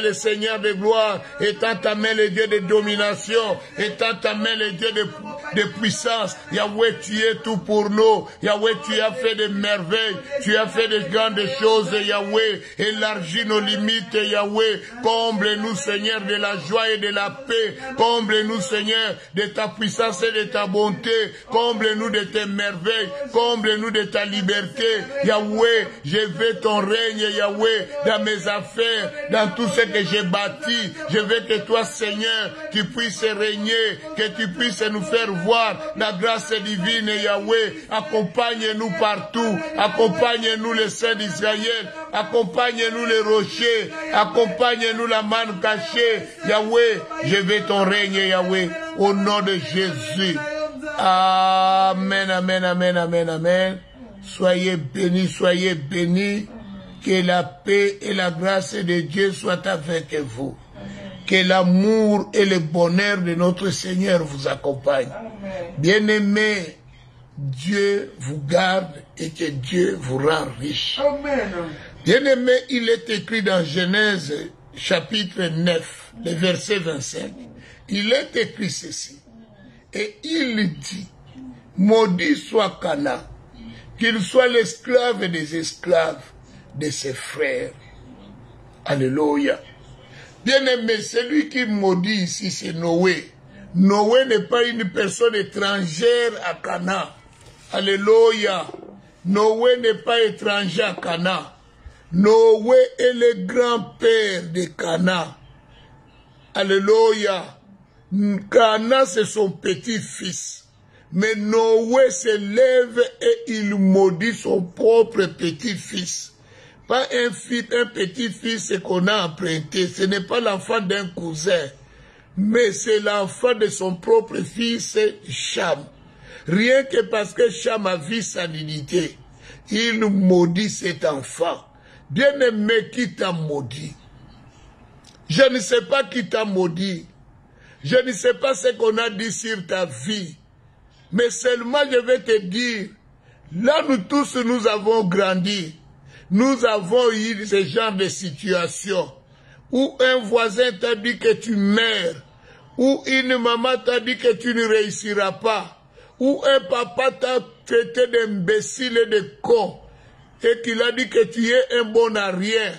le Seigneur de gloire, étends ta main, le Dieu de domination, étends ta main, le Dieu de puissance, Yahweh, tu es tout pour nous, Yahweh, tu as fait des merveilles, tu as fait de grandes choses, Yahweh, élargis nos limites, Yahweh, comble-nous, Seigneur, de la joie et de la paix, comble-nous, Seigneur, de ta puissance et de ta bonté, comble-nous de tes merveilles, comble-nous de ta liberté, Yahweh, je veux ton règne, Yahweh, dans mes affaires, dans tout ce que j'ai bâti, je veux que toi, Seigneur, tu puisses régner, que tu puisses nous faire voir la grâce divine, Yahweh, accompagne-nous partout, accompagne-nous les saints d'Israël, accompagne-nous les rochers, accompagne-nous la manne cachée, Yahweh, je veux ton règne, Yahweh, au nom de Jésus. Amen, amen, amen, amen, amen. Soyez bénis, que la paix et la grâce de Dieu soient avec vous. Que l'amour et le bonheur de notre Seigneur vous accompagnent. Bien-aimés, Dieu vous garde et que Dieu vous rend riche. Bien-aimés, il est écrit dans Genèse chapitre 9, le verset 25. Il est écrit ceci. Et il dit, maudit soit Canaan, qu'il soit l'esclave des esclaves de ses frères. Alléluia. Bien-aimé, celui qui maudit ici, c'est Noé. Noé n'est pas une personne étrangère à Canaan. Alléluia. Noé n'est pas étranger à Canaan. Noé est le grand-père de Canaan. Alléluia. Canaan, c'est son petit-fils. Mais Noé se lève et il maudit son propre petit-fils. Pas un petit-fils qu'on a emprunté. Ce n'est pas l'enfant d'un cousin. Mais c'est l'enfant de son propre fils, Cham. Rien que parce que Cham a vu sa dignité, il maudit cet enfant. Bien-aimé, qui t'a maudit? Je ne sais pas qui t'a maudit. Je ne sais pas ce qu'on a dit sur ta vie. Mais seulement je vais te dire, là nous tous nous avons grandi. Nous avons eu ce genre de situation où un voisin t'a dit que tu meurs, où une maman t'a dit que tu ne réussiras pas, où un papa t'a traité d'imbécile et de con, et qu'il a dit que tu es un bon à rien,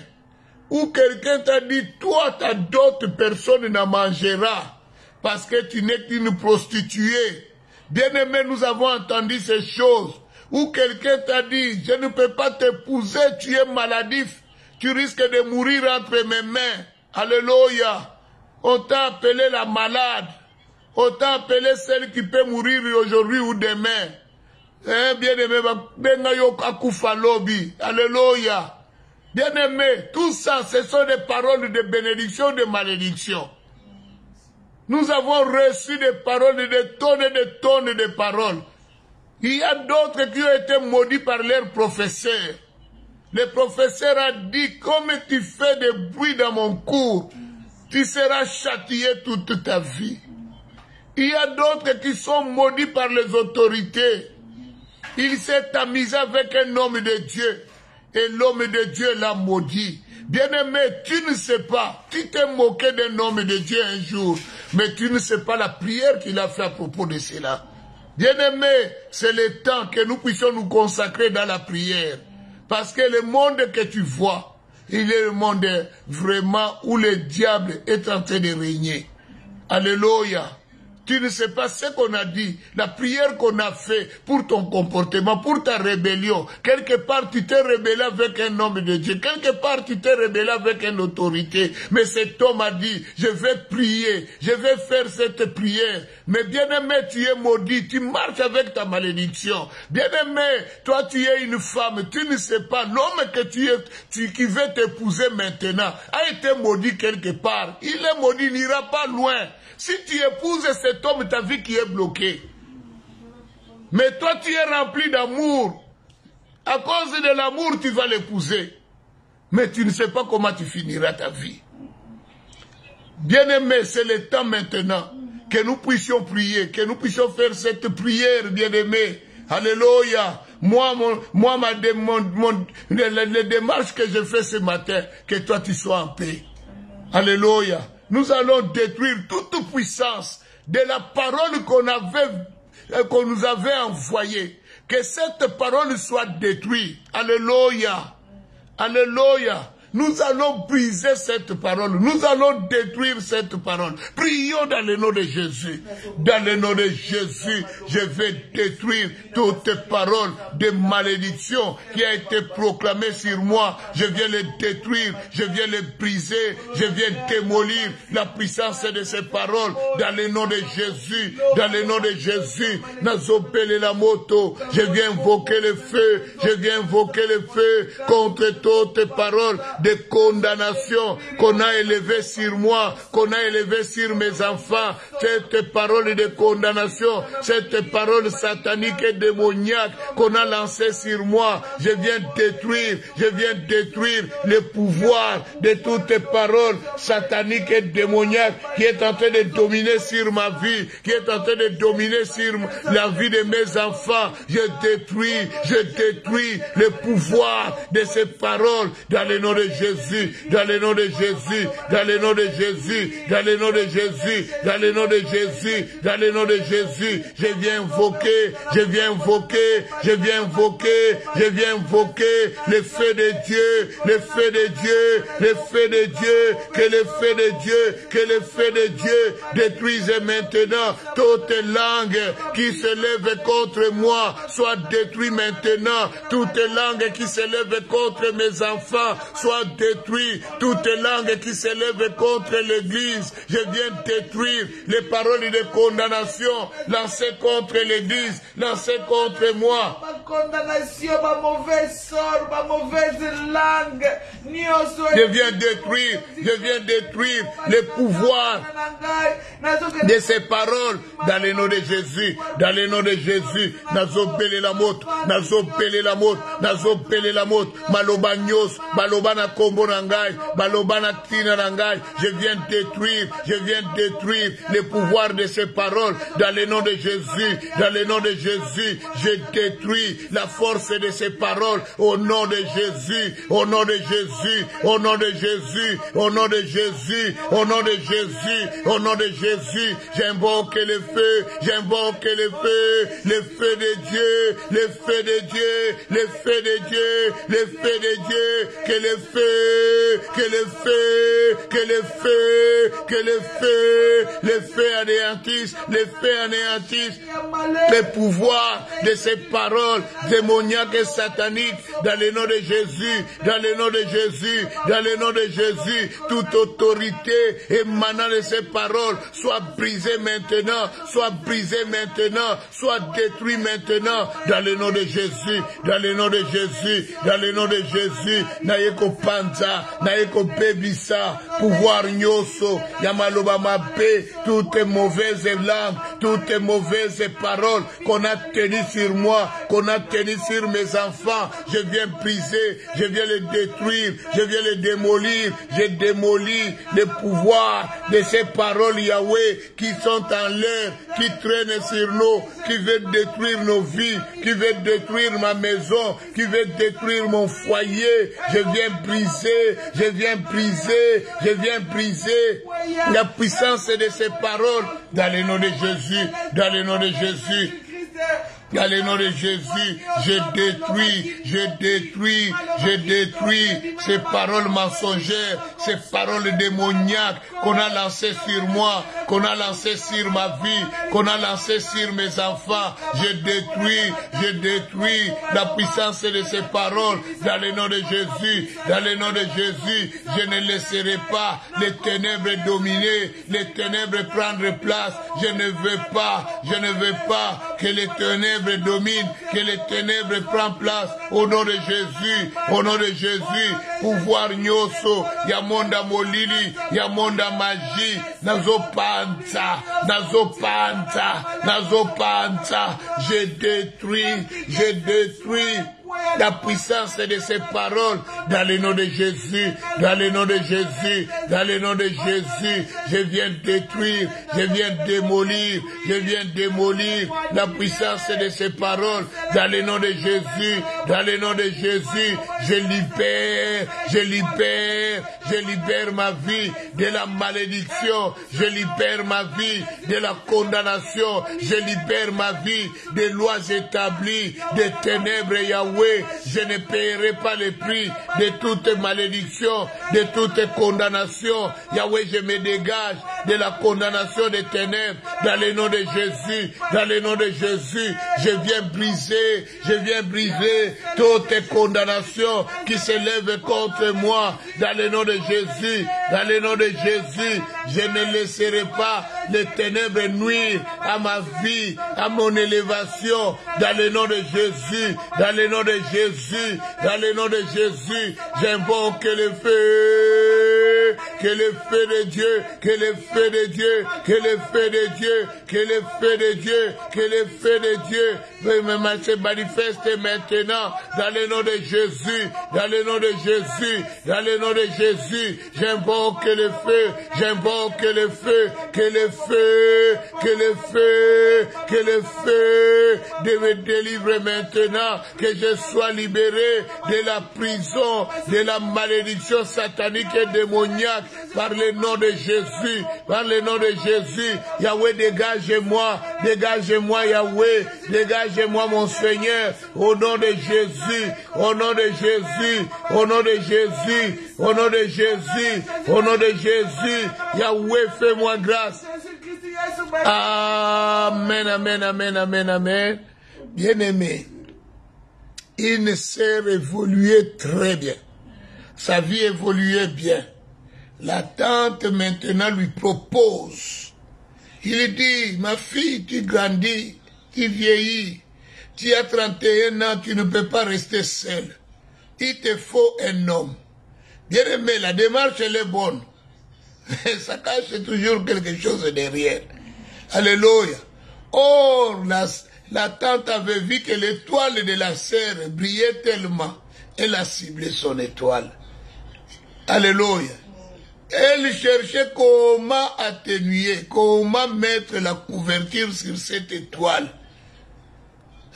ou quelqu'un t'a dit, toi, t'as d'autres personnes n'en mangera, parce que tu n'es qu'une prostituée. Bien-aimé, nous avons entendu ces choses, ou quelqu'un t'a dit, je ne peux pas t'épouser, tu es maladif, tu risques de mourir entre mes mains. Alléluia. On t'a appelé la malade, on t'a appelé celle qui peut mourir aujourd'hui ou demain. Bien-aimé, alléluia. Bien-aimé, tout ça, ce sont des paroles de bénédiction, de malédiction. Nous avons reçu des paroles, des tonnes de paroles. Il y a d'autres qui ont été maudits par leurs professeurs. Le professeur a dit, comme tu fais des bruits dans mon cours, tu seras châtié toute ta vie. Il y a d'autres qui sont maudits par les autorités. Il s'est amusé avec un homme de Dieu. Et l'homme de Dieu l'a maudit. Bien-aimé, tu ne sais pas. Tu t'es moqué d'un homme de Dieu un jour. Mais tu ne sais pas la prière qu'il a fait à propos de cela. Bien-aimé, c'est le temps que nous puissions nous consacrer dans la prière. Parce que le monde que tu vois, il est le monde vraiment où le diable est en train de régner. Alléluia. Tu ne sais pas ce qu'on a dit, la prière qu'on a fait pour ton comportement, pour ta rébellion. Quelque part, tu t'es rebellé avec un homme de Dieu. Quelque part, tu t'es rebellé avec une autorité. Mais cet homme a dit, je vais prier, je vais faire cette prière. Mais bien-aimé, tu es maudit, tu marches avec ta malédiction. Bien-aimé, toi, tu es une femme, tu ne sais pas, l'homme que qui veut t'épouser maintenant a été maudit quelque part. Il est maudit, il n'ira pas loin. Si tu épouses cet homme, ta vie qui est bloquée. Mais toi, tu es rempli d'amour. À cause de l'amour, tu vas l'épouser. Mais tu ne sais pas comment tu finiras ta vie. Bien-aimé, c'est le temps maintenant que nous puissions prier, que nous puissions faire cette prière, bien-aimé. Alléluia. Les démarches que je fais ce matin, que toi tu sois en paix. Alléluia. Nous allons détruire toute puissance de la parole qu'on nous avait envoyée. Que cette parole soit détruite. Alléluia. Alléluia. Nous allons briser cette parole. Nous allons détruire cette parole. Prions dans le nom de Jésus. Dans le nom de Jésus, je vais détruire toute parole de malédiction qui a été proclamée sur moi. Je viens le détruire. Je viens le briser. Je viens démolir la puissance de ces paroles. Dans le nom de Jésus. Dans le nom de Jésus. Nazopele la moto. Je viens invoquer le feu. Je viens invoquer le feu contre toutes paroles de condamnation qu'on a élevé sur moi, qu'on a élevé sur mes enfants, cette parole de condamnation, cette parole satanique et démoniaque qu'on a lancée sur moi, je viens détruire le pouvoir de toutes les paroles sataniques et démoniaques qui est en train de dominer sur ma vie, qui est en train de dominer sur la vie de mes enfants. Je détruis le pouvoir de ces paroles dans le nom de Jésus, dans le nom de Jésus, dans le nom de Jésus, dans le nom de Jésus, dans le nom de Jésus, dans le nom de Jésus. Je viens invoquer le feu de Dieu, le feu de Dieu, le feu de Dieu, que le feu de Dieu détruise maintenant toute langue qui se lève contre moi, soit détruite maintenant. Toute langue qui se lève contre mes enfants, soit dois détruire toute langue qui s'élève contre l'Église. Je viens détruire les paroles de condamnation lancées contre l'Église, lancées contre moi. Je viens détruire le pouvoir de ces paroles dans le nom de Jésus. Dans le nom de Jésus, nazopele la mot, nazopele la mot, nazopele la mot. Maloba nyos, maloba na kombo nangai, maloba na tina nangai. Je viens détruire le pouvoir de ces paroles dans le nom de Jésus. Dans le nom de Jésus, je détruis la force de ces paroles au nom de Jésus, au nom de Jésus, au nom de Jésus, au nom de Jésus, au nom de Jésus, au nom de Jésus. J'invoque le feu, j'invoque le feu de Dieu, le feu de Dieu, le feu de Dieu, le feu de Dieu, que le feu, que le feu, que le feu, que le feu anéantisse, le feu anéantisse le pouvoir de ces paroles démoniaques et sataniques dans le nom de Jésus, dans le nom de Jésus, dans le nom de Jésus. Toute autorité émanant de ces paroles soit brisée maintenant, soit brisée maintenant, soit détruite maintenant dans le nom de Jésus, dans le nom de Jésus, dans le nom de Jésus. Naeko panza, naeko bebisa, pouvoir nyoso, yamaloba mabe, toutes mauvaises langues, toutes mauvaises paroles qu'on a tenues sur moi, qu'on a tenues sur mes enfants, je viens briser, je viens les détruire, je viens les démolir, je démolis le pouvoir de ces paroles Yahweh qui sont en l'air, qui traînent sur nous, qui veulent détruire nos vies, qui veulent détruire ma maison, qui veulent détruire mon foyer. Je viens briser, je viens briser, je viens briser la puissance de ces paroles dans le nom de Jésus, dans le nom de Jésus. Dans le nom de Jésus, je détruis ces paroles mensongères, ces paroles démoniaques qu'on a lancées sur moi, qu'on a lancées sur ma vie, qu'on a lancées sur mes enfants. Je détruis la puissance de ces paroles dans le nom de Jésus. Dans le nom de Jésus, je ne laisserai pas les ténèbres dominer, les ténèbres prendre place. Je ne veux pas que les ténèbres domine, que les ténèbres prennent place au nom de Jésus, au nom de Jésus. Pouvoir nyoso, yamonda molili, yamonda magie, nazopanta, je détruis la puissance de ces paroles dans le nom de Jésus, dans le nom de Jésus, dans le nom de Jésus. Je viens détruire, je viens démolir la puissance de ces paroles dans le nom de Jésus, dans le nom de Jésus. Je libère ma vie de la malédiction, je libère ma vie de la condamnation, je libère ma vie des lois établies, des ténèbres Yahweh. Je ne paierai pas le prix de toute malédiction, de toute condamnation. Yahweh, je me dégage de la condamnation des ténèbres dans le nom de Jésus, dans le nom de Jésus. Je viens briser toute condamnation qui s'élève contre moi dans le nom de Jésus, dans le nom de Jésus. Je ne laisserai pas les ténèbres nuire à ma vie, à mon élévation dans le nom de Jésus, dans le nom de Jésus, dans le nom de Jésus. J'invoque le feu, que le feu de Dieu, que le feu de Dieu, que le feu de Dieu, que le feu de Dieu, que le feu de Dieu se manifeste maintenant dans le nom de Jésus, dans le nom de Jésus, dans le nom de Jésus. J'invoque le feu, j'invoque le feu, que le feu, que le feu, que le feu me délivre maintenant, que je sois libéré de la prison, de la malédiction satanique et démoniaque par le nom de Jésus, par le nom de Jésus. Yahweh, dégage-moi Yahweh, dégage-moi mon Seigneur, au nom de Jésus, au nom de Jésus, au nom de Jésus, au nom de Jésus, au nom de Jésus. Yahweh, fais-moi grâce. Amen, amen, amen, amen, amen. Bien-aimé, une sœur évoluait très bien. Sa vie évoluait bien. La tante maintenant lui propose. Il dit, ma fille, tu grandis, tu vieillis, tu as 31 ans, tu ne peux pas rester seule. Il te faut un homme. Bien aimé, la démarche, elle est bonne. Ça cache toujours quelque chose derrière. Alléluia. Or, la tante avait vu que l'étoile de la sœur brillait tellement. Elle a ciblé son étoile. Alléluia. Elle cherchait comment atténuer, comment mettre la couverture sur cette étoile.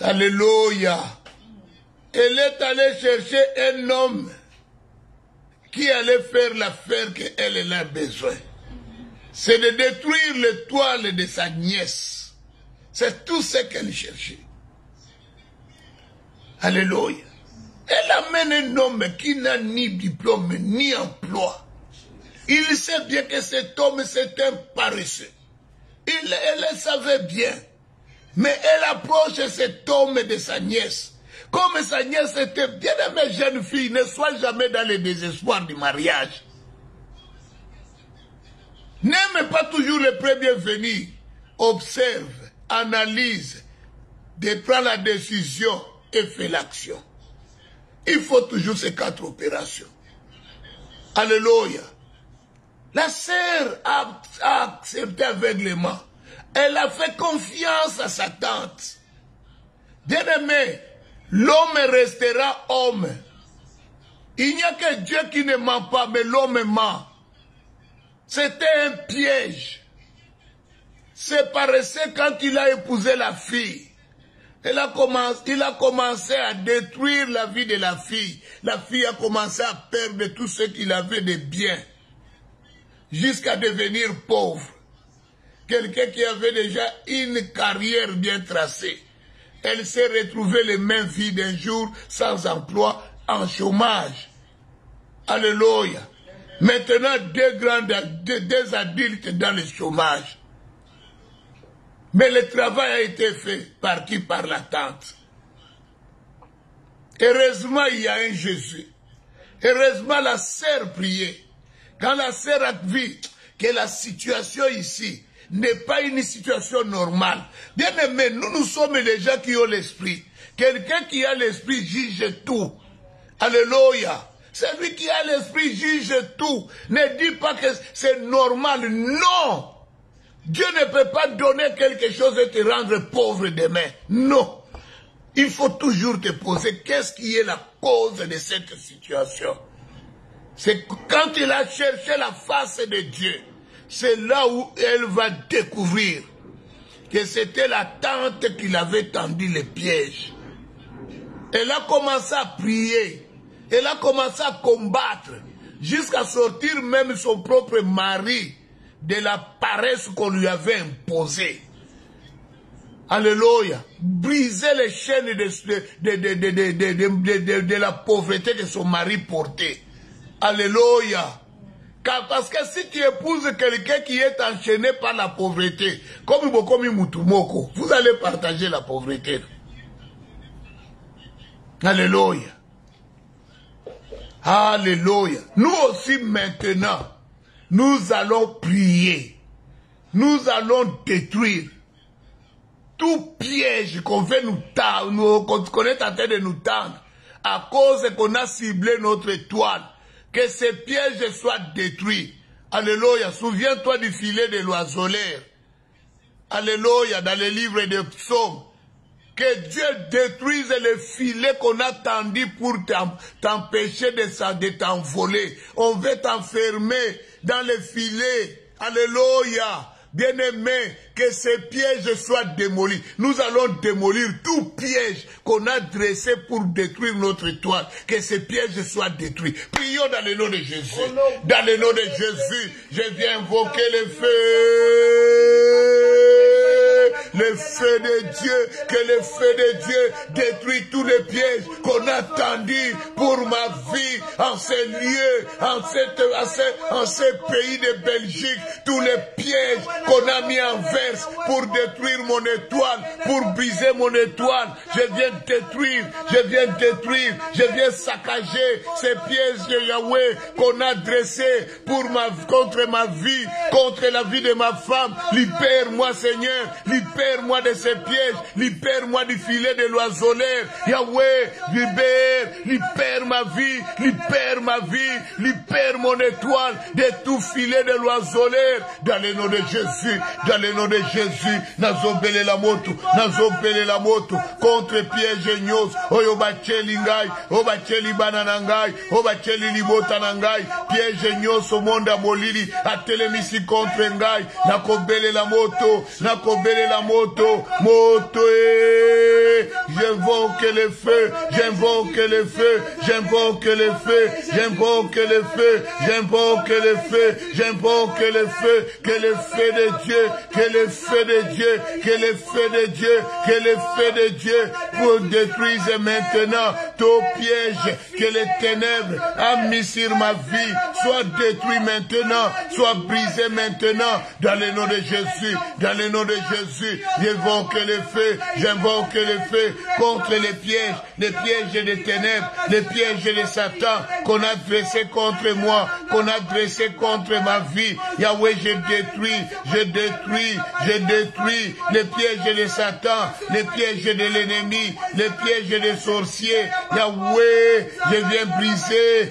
Alléluia. Elle est allée chercher un homme qui allait faire l'affaire qu'elle a besoin. C'est de détruire l'étoile de sa nièce. C'est tout ce qu'elle cherchait. Alléluia. Elle amène un homme qui n'a ni diplôme ni emploi. Il sait bien que cet homme, c'est un paresseux. Elle le savait bien. Mais elle approche cet homme de sa nièce. Comme sa nièce était bien aimée jeune fille, ne sois jamais dans le désespoir du mariage. N'aime pas toujours les premiers venus. Observe, analyse, prends la décision et fais l'action. Il faut toujours ces 4 opérations. Alléluia. La sœur a accepté aveuglément. Elle a fait confiance à sa tante. Bien-aimé, l'homme restera homme. Il n'y a que Dieu qui ne ment pas, mais l'homme ment. C'était un piège. C'est paresseux quand il a épousé la fille. Il a commencé à détruire la vie de la fille. La fille a commencé à perdre tout ce qu'il avait de bien. Jusqu'à devenir pauvre. Quelqu'un qui avait déjà une carrière bien tracée. Elle s'est retrouvée les mains vides un jour, sans emploi, en chômage. Alléluia. Maintenant, deux adultes dans le chômage. Mais le travail a été fait par qui? Par la tante. Heureusement, il y a un Jésus. Heureusement, la sœur priait. Quand la sœur a vu que la situation ici n'est pas une situation normale. Bien aimé, nous sommes les gens qui ont l'esprit. Quelqu'un qui a l'esprit juge tout. Alléluia. Celui qui a l'esprit juge tout. Ne dis pas que c'est normal. Non. Dieu ne peut pas donner quelque chose et te rendre pauvre demain. Non. Il faut toujours te poser qu'est-ce qui est la cause de cette situation. C'est quand il a cherché la face de Dieu, c'est là où elle va découvrir que c'était la tante qui l'avait tendu les pièges. Elle a commencé à prier, elle a commencé à combattre, jusqu'à sortir même son propre mari de la paresse qu'on lui avait imposée. Alléluia. Briser les chaînes de la pauvreté que son mari portait. Alléluia. Parce que si tu épouses quelqu'un qui est enchaîné par la pauvreté, comme Mutumoko, vous allez partager la pauvreté. Alléluia. Alléluia. Nous aussi maintenant, nous allons prier. Nous allons détruire tout piège qu'on veut qu'on est en train de nous tendre à cause qu'on a ciblé notre étoile. Que ces pièges soient détruits. Alléluia. Souviens-toi du filet de l'oiseleur. Alléluia. Dans le livre de Psaumes. Que Dieu détruise les filets qu'on a tendus pour t'empêcher de t'envoler. On veut t'enfermer dans les filets. Alléluia. Bien-aimé, que ces pièges soient démolis. Nous allons démolir tout piège qu'on a dressé pour détruire notre étoile. Que ces pièges soient détruits. Prions dans le nom de Jésus. Dans le nom de Jésus, je viens invoquer le feu. le feu de Dieu, que le feu de Dieu détruit tous les pièges qu'on a tendus pour ma vie en ces lieux, en ce pays de Belgique, tous les pièges qu'on a mis en verse pour détruire mon étoile, pour briser mon étoile. Je viens détruire, je viens saccager ces pièges de Yahweh qu'on a dressés contre ma vie, contre la vie de ma femme. Libère-moi, Seigneur, libère-moi de ces pièges, libère-moi du filet de l'oiseleur. Yahweh, libère ma vie, libère mon étoile de tout filet de l'oiseleur. Dans le nom de Jésus, nazobele la moto, contre piège nyos, oyo bacheli ngai, o bacheli banana ngai, o bacheli libota na ngai, piège nyos au monde molili, atelemisi contre ngai, nakobele la moto, j'invoque le feu, que le feu de Dieu, pour détruire maintenant tout piège que les ténèbres a mis sur ma vie, soit détruit maintenant, soit brisé maintenant, dans le nom de Jésus, j'invoque le feu contre les pièges des ténèbres, les pièges de Satan qu'on a dressés contre moi, qu'on a dressés contre ma vie. Yahweh, je détruis les pièges de Satan, les pièges de l'ennemi, les pièges des sorciers. Yahweh, je viens briser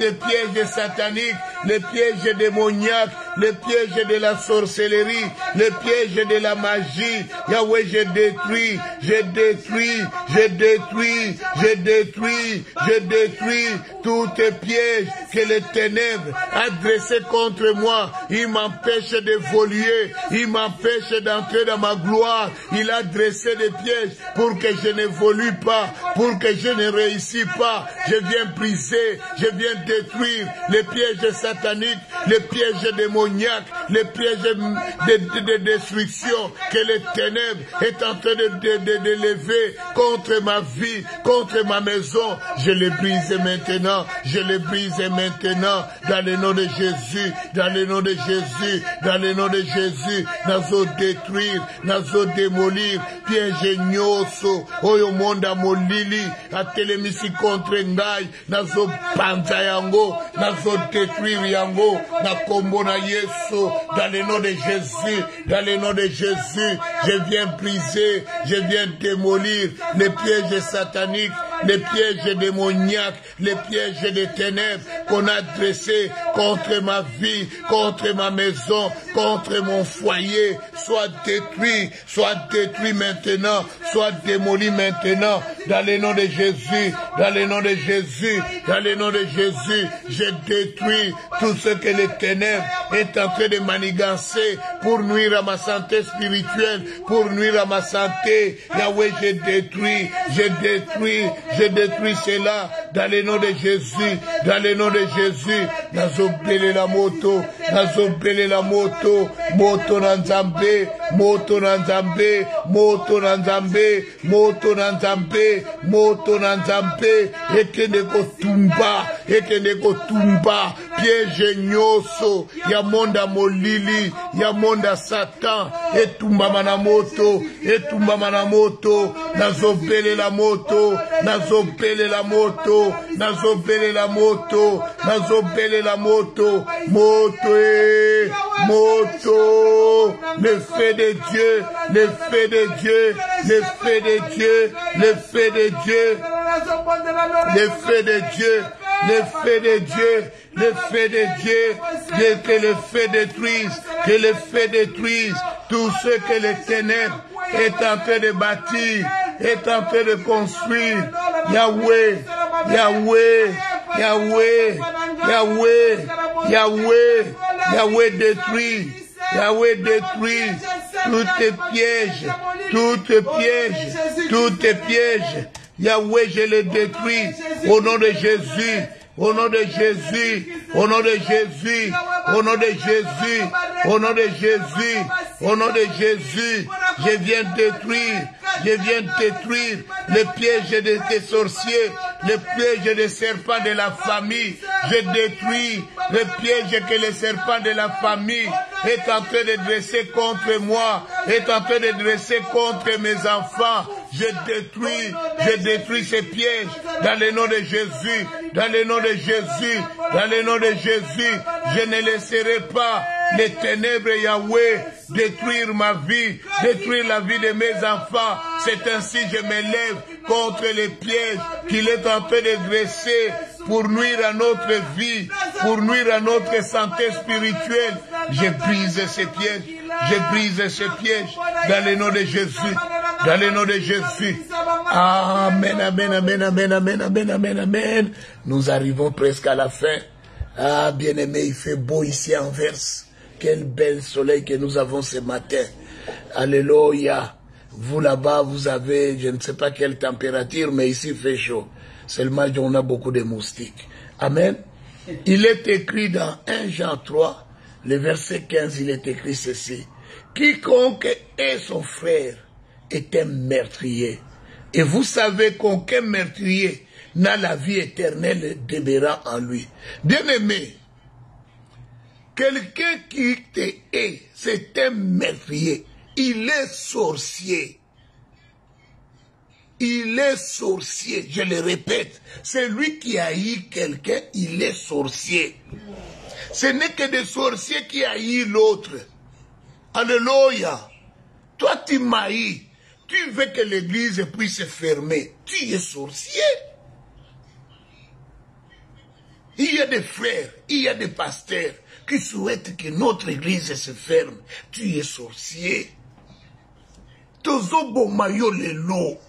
les pièges sataniques, les pièges démoniaques, les pièges de la sorcellerie, les pièges de la magie. Yahweh, je détruis tous les pièges que les ténèbres a dressés contre moi. Il m'empêche d'évoluer, il m'empêche d'entrer dans ma gloire. Il a dressé des pièges pour que je n'évolue pas, pour que je ne réussis pas. Je viens briser, je viens détruire les pièges sataniques, les pièges démoniaques, les pièges de destruction que les ténèbres est en train de lever contre ma vie, contre ma maison. Je les brise maintenant, dans le nom de Jésus, nazo détruire, nazo démolir, piège nyoso, oyo monda molili, atelemisi contre ngai, nazo panza yango, nazo détruire yango, na kombo na Yesu, dans le nom de Jésus, je viens briser, je viens démolir les pièges sataniques, les pièges démoniaques, les pièges des ténèbres qu'on a dressés contre ma vie, contre ma maison, contre mon foyer, soit détruit maintenant, soit démoli maintenant, dans le nom de Jésus, je détruis tout ce que les ténèbres est en train de manigancer pour nuire à ma santé spirituelle, pour nuire à ma santé. Yahweh, je détruis cela dans le nom de Jésus, nazobele la moto, moto na nzambe, ekende kotumba, piège nyoso, ya monda molili, ya monda Satan, etumba na moto, nazobele la moto, le feu de Dieu, le feu de Dieu, que le feu détruise tout ce que les ténèbres est en train de bâtir, est en train de construire. Yahweh, détruit tous tes pièges. Yahweh, je les détruis au nom de Jésus. au nom de Jésus, au nom de Jésus, au nom de Jésus, au nom de Jésus, au nom de Jésus, je viens détruire les pièges des sorciers, les pièges des serpents de la famille. Je détruis les pièges que les serpents de la famille est en train de dresser contre moi, est en train de dresser contre mes enfants. Je détruis ces pièges dans le nom de Jésus, dans le nom de Jésus, dans le nom de Jésus. Je ne laisserai pas les ténèbres, Yahweh, détruire ma vie, détruire la vie de mes enfants. C'est ainsi que je m'élève contre les pièges qu'il est en train de dresser pour nuire à notre vie, pour nuire à notre santé spirituelle. Je brise ces pièges, je brise ces pièges dans le nom de Jésus, dans le nom de Jésus. Amen, amen, amen, amen, amen, amen, amen, amen. Nous arrivons presque à la fin. Ah, bien-aimé, il fait beau ici en Anvers. Quel bel soleil que nous avons ce matin. Alléluia. Vous là-bas, vous avez, je ne sais pas quelle température, mais ici il fait chaud. Seulement, on a beaucoup de moustiques. Amen. Il est écrit dans 1 Jean 3, le verset 15, il est écrit ceci. Quiconque est son frère est un meurtrier. Et vous savez qu'aucun meurtrier n'a la vie éternelle demeurant en lui. Bien-aimé, quelqu'un qui te hait, c'est un meurtrier. Il est sorcier. Il est sorcier, je le répète. Celui qui haït quelqu'un, il est sorcier. Ce n'est que des sorciers qui haït l'autre. Alléluia. Toi, tu m'haïs. Tu veux que l'église puisse se fermer. Tu es sorcier. Il y a des frères, il y a des pasteurs qui souhaitent que notre église se ferme. Tu es sorcier. Tozo bomayo lelo.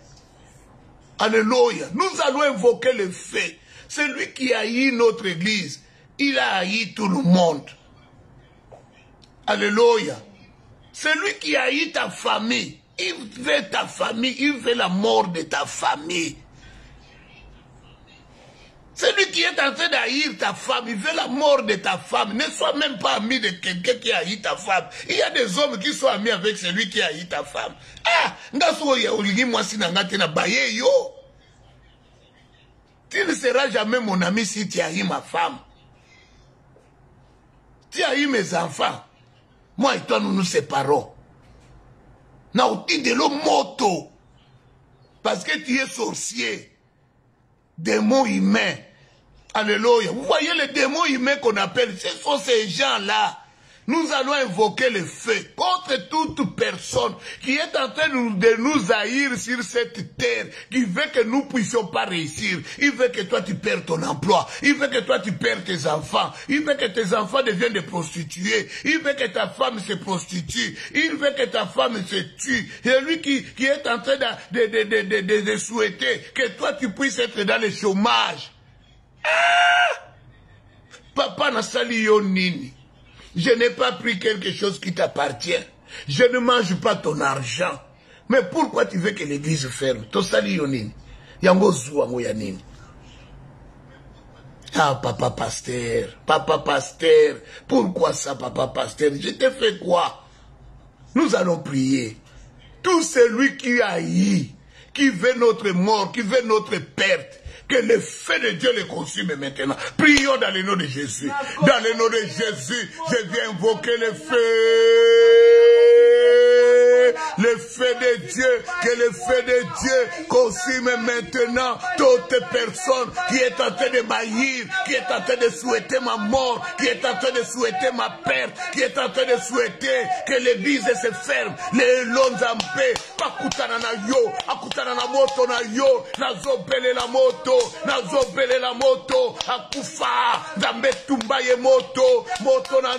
Alléluia. Nous allons invoquer le fait. Celui qui haït notre église, il a haï tout le monde. Alléluia. Celui qui haït ta famille, il veut ta famille, il veut la mort de ta famille. Celui qui est en train d'haïr ta femme, il veut la mort de ta femme. Ne sois même pas ami de quelqu'un qui haït ta femme. Il y a des hommes qui sont amis avec celui qui haït ta femme. Ah, tu ne seras jamais mon ami si tu haïs ma femme. Tu haïs mes enfants. Moi et toi, nous nous séparons. Nauti de l'eau moto. Parce que tu es sorcier. Démons humains. Alléluia. Vous voyez les démons humains qu'on appelle, ce sont ces gens-là. Nous allons invoquer le feu contre toute personne qui est en train de nous haïr sur cette terre, qui veut que nous ne puissions pas réussir. Il veut que toi tu perds ton emploi. Il veut que toi tu perds tes enfants. Il veut que tes enfants deviennent des prostituées. Il veut que ta femme se prostitue. Il veut que ta femme se tue. C'est lui qui est en train de souhaiter que toi tu puisses être dans le chômage. Ah! Papa n'a sali yo nini. Je n'ai pas pris quelque chose qui t'appartient. Je ne mange pas ton argent. Mais pourquoi tu veux que l'église ferme? Tosali yonini. Yango zuango yanini. Ah, papa pasteur. Papa pasteur. Pourquoi ça, papa pasteur? Je t'ai fait quoi? Nous allons prier. Tout celui qui haït, qui veut notre mort, qui veut notre perte, que le feu de Dieu les consume maintenant. Prions dans le nom de Jésus. Dans le nom de Jésus, je viens invoquer le feu. Le feu de Dieu, que le feu de Dieu consume maintenant toute personne qui est en train de m'haïr, qui est en train de souhaiter ma mort, qui est en train de souhaiter ma perte, qui est en train de souhaiter que l'église se ferme. Les lonzambe, pakutana na yo, akutana na moto na yo, nazobele la moto, nazobele la moto, akufa, nzambe tumbaye moto, moto na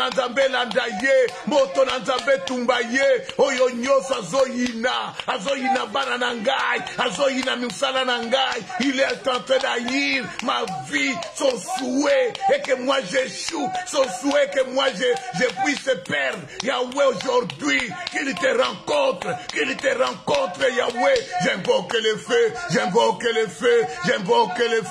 nzambe landaye, moto na nzambe tumbaye. oyo nyoso azoyina bana nangai, azoyina musala nangai. Il est en train d'haïr ma vie, son souhait et que moi j'échoue, son souhait que moi je puisse perdre. Yahweh, aujourd'hui, qu'il te rencontre, Yahweh. J'invoque le feu, j'invoque le feu, j'invoque le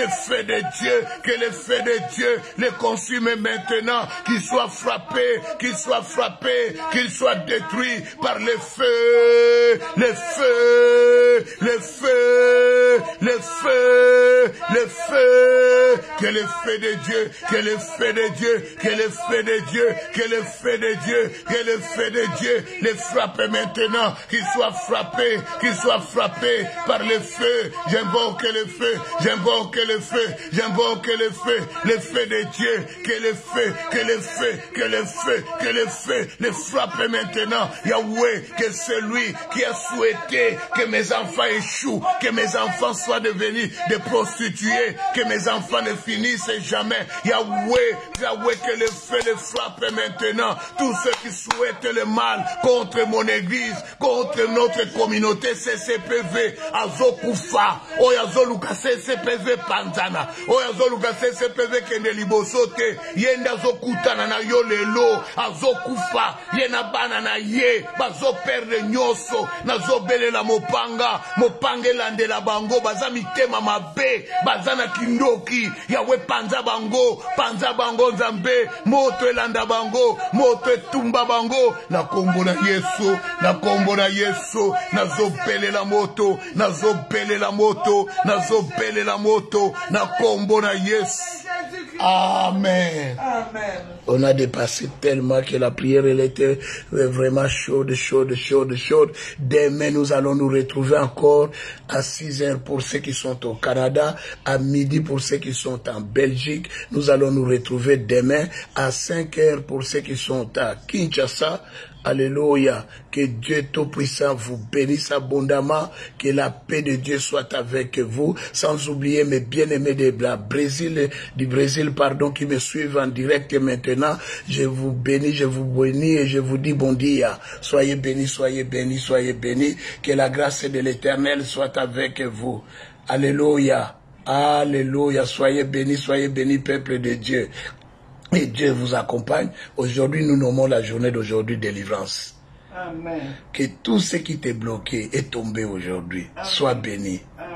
feu de Dieu, que le feu de Dieu le consume maintenant, qu'il soit frappé, qu'il soit détruit par le feu, le feu, le feu, le feu, le feu, que le feu de Dieu, que le feu de Dieu, que le feu de Dieu, que le feu de Dieu, que le feu de Dieu le frappe maintenant, qu'il soit frappé par le feu. J'invoque le feu, j'invoque le feu, j'invoque le feu de Dieu, que le feu, que le feu, que le feu, que le feu le frappe maintenant. Yahweh, que celui qui a souhaité que mes enfants échouent, que mes enfants soient devenus des prostituées, que mes enfants ne finissent jamais. Yahweh, que le feu le frappe maintenant. Tous ceux qui souhaitent le mal contre mon église, contre notre communauté, CCPV, Azokufa, Oyazoluka CCPV Panzana, Oyazoluka CCPV Kendelibosote, Yenda Zokutana na yo lelo, Azokufa, Yena bana na ye, Bazo perde nyoso, Nazobele la mopanga lande la bango, Bazami tema mabe, Bazana kindoki, Yahweh panza bango nzambe, moto elanda bango, moto etumba bango, na kombo na Yesu, na kombo na Yesu, nazobele la moto, nazobele la moto, nazobele la moto, na kombo na Yesu. Amen. Amen. On a dépassé tellement que la prière, elle était vraiment chaude. Demain, nous allons nous retrouver encore à 6 heures pour ceux qui sont au Canada, à midi pour ceux qui sont en Belgique. Nous allons nous retrouver demain à 5 heures pour ceux qui sont à Kinshasa. Alléluia. Que Dieu Tout-Puissant vous bénisse abondamment. Que la paix de Dieu soit avec vous. Sans oublier mes bien-aimés du Brésil, qui me suivent en direct maintenant. Je vous bénis et je vous dis bon dia. Soyez bénis, soyez bénis, soyez bénis. Que la grâce de l'Éternel soit avec vous. Alléluia. Alléluia. Soyez bénis, peuple de Dieu. Et Dieu vous accompagne. Aujourd'hui, nous nommons la journée d'aujourd'hui délivrance. Amen. Que tout ce qui t'est bloqué est tombé aujourd'hui. Soit béni. Amen.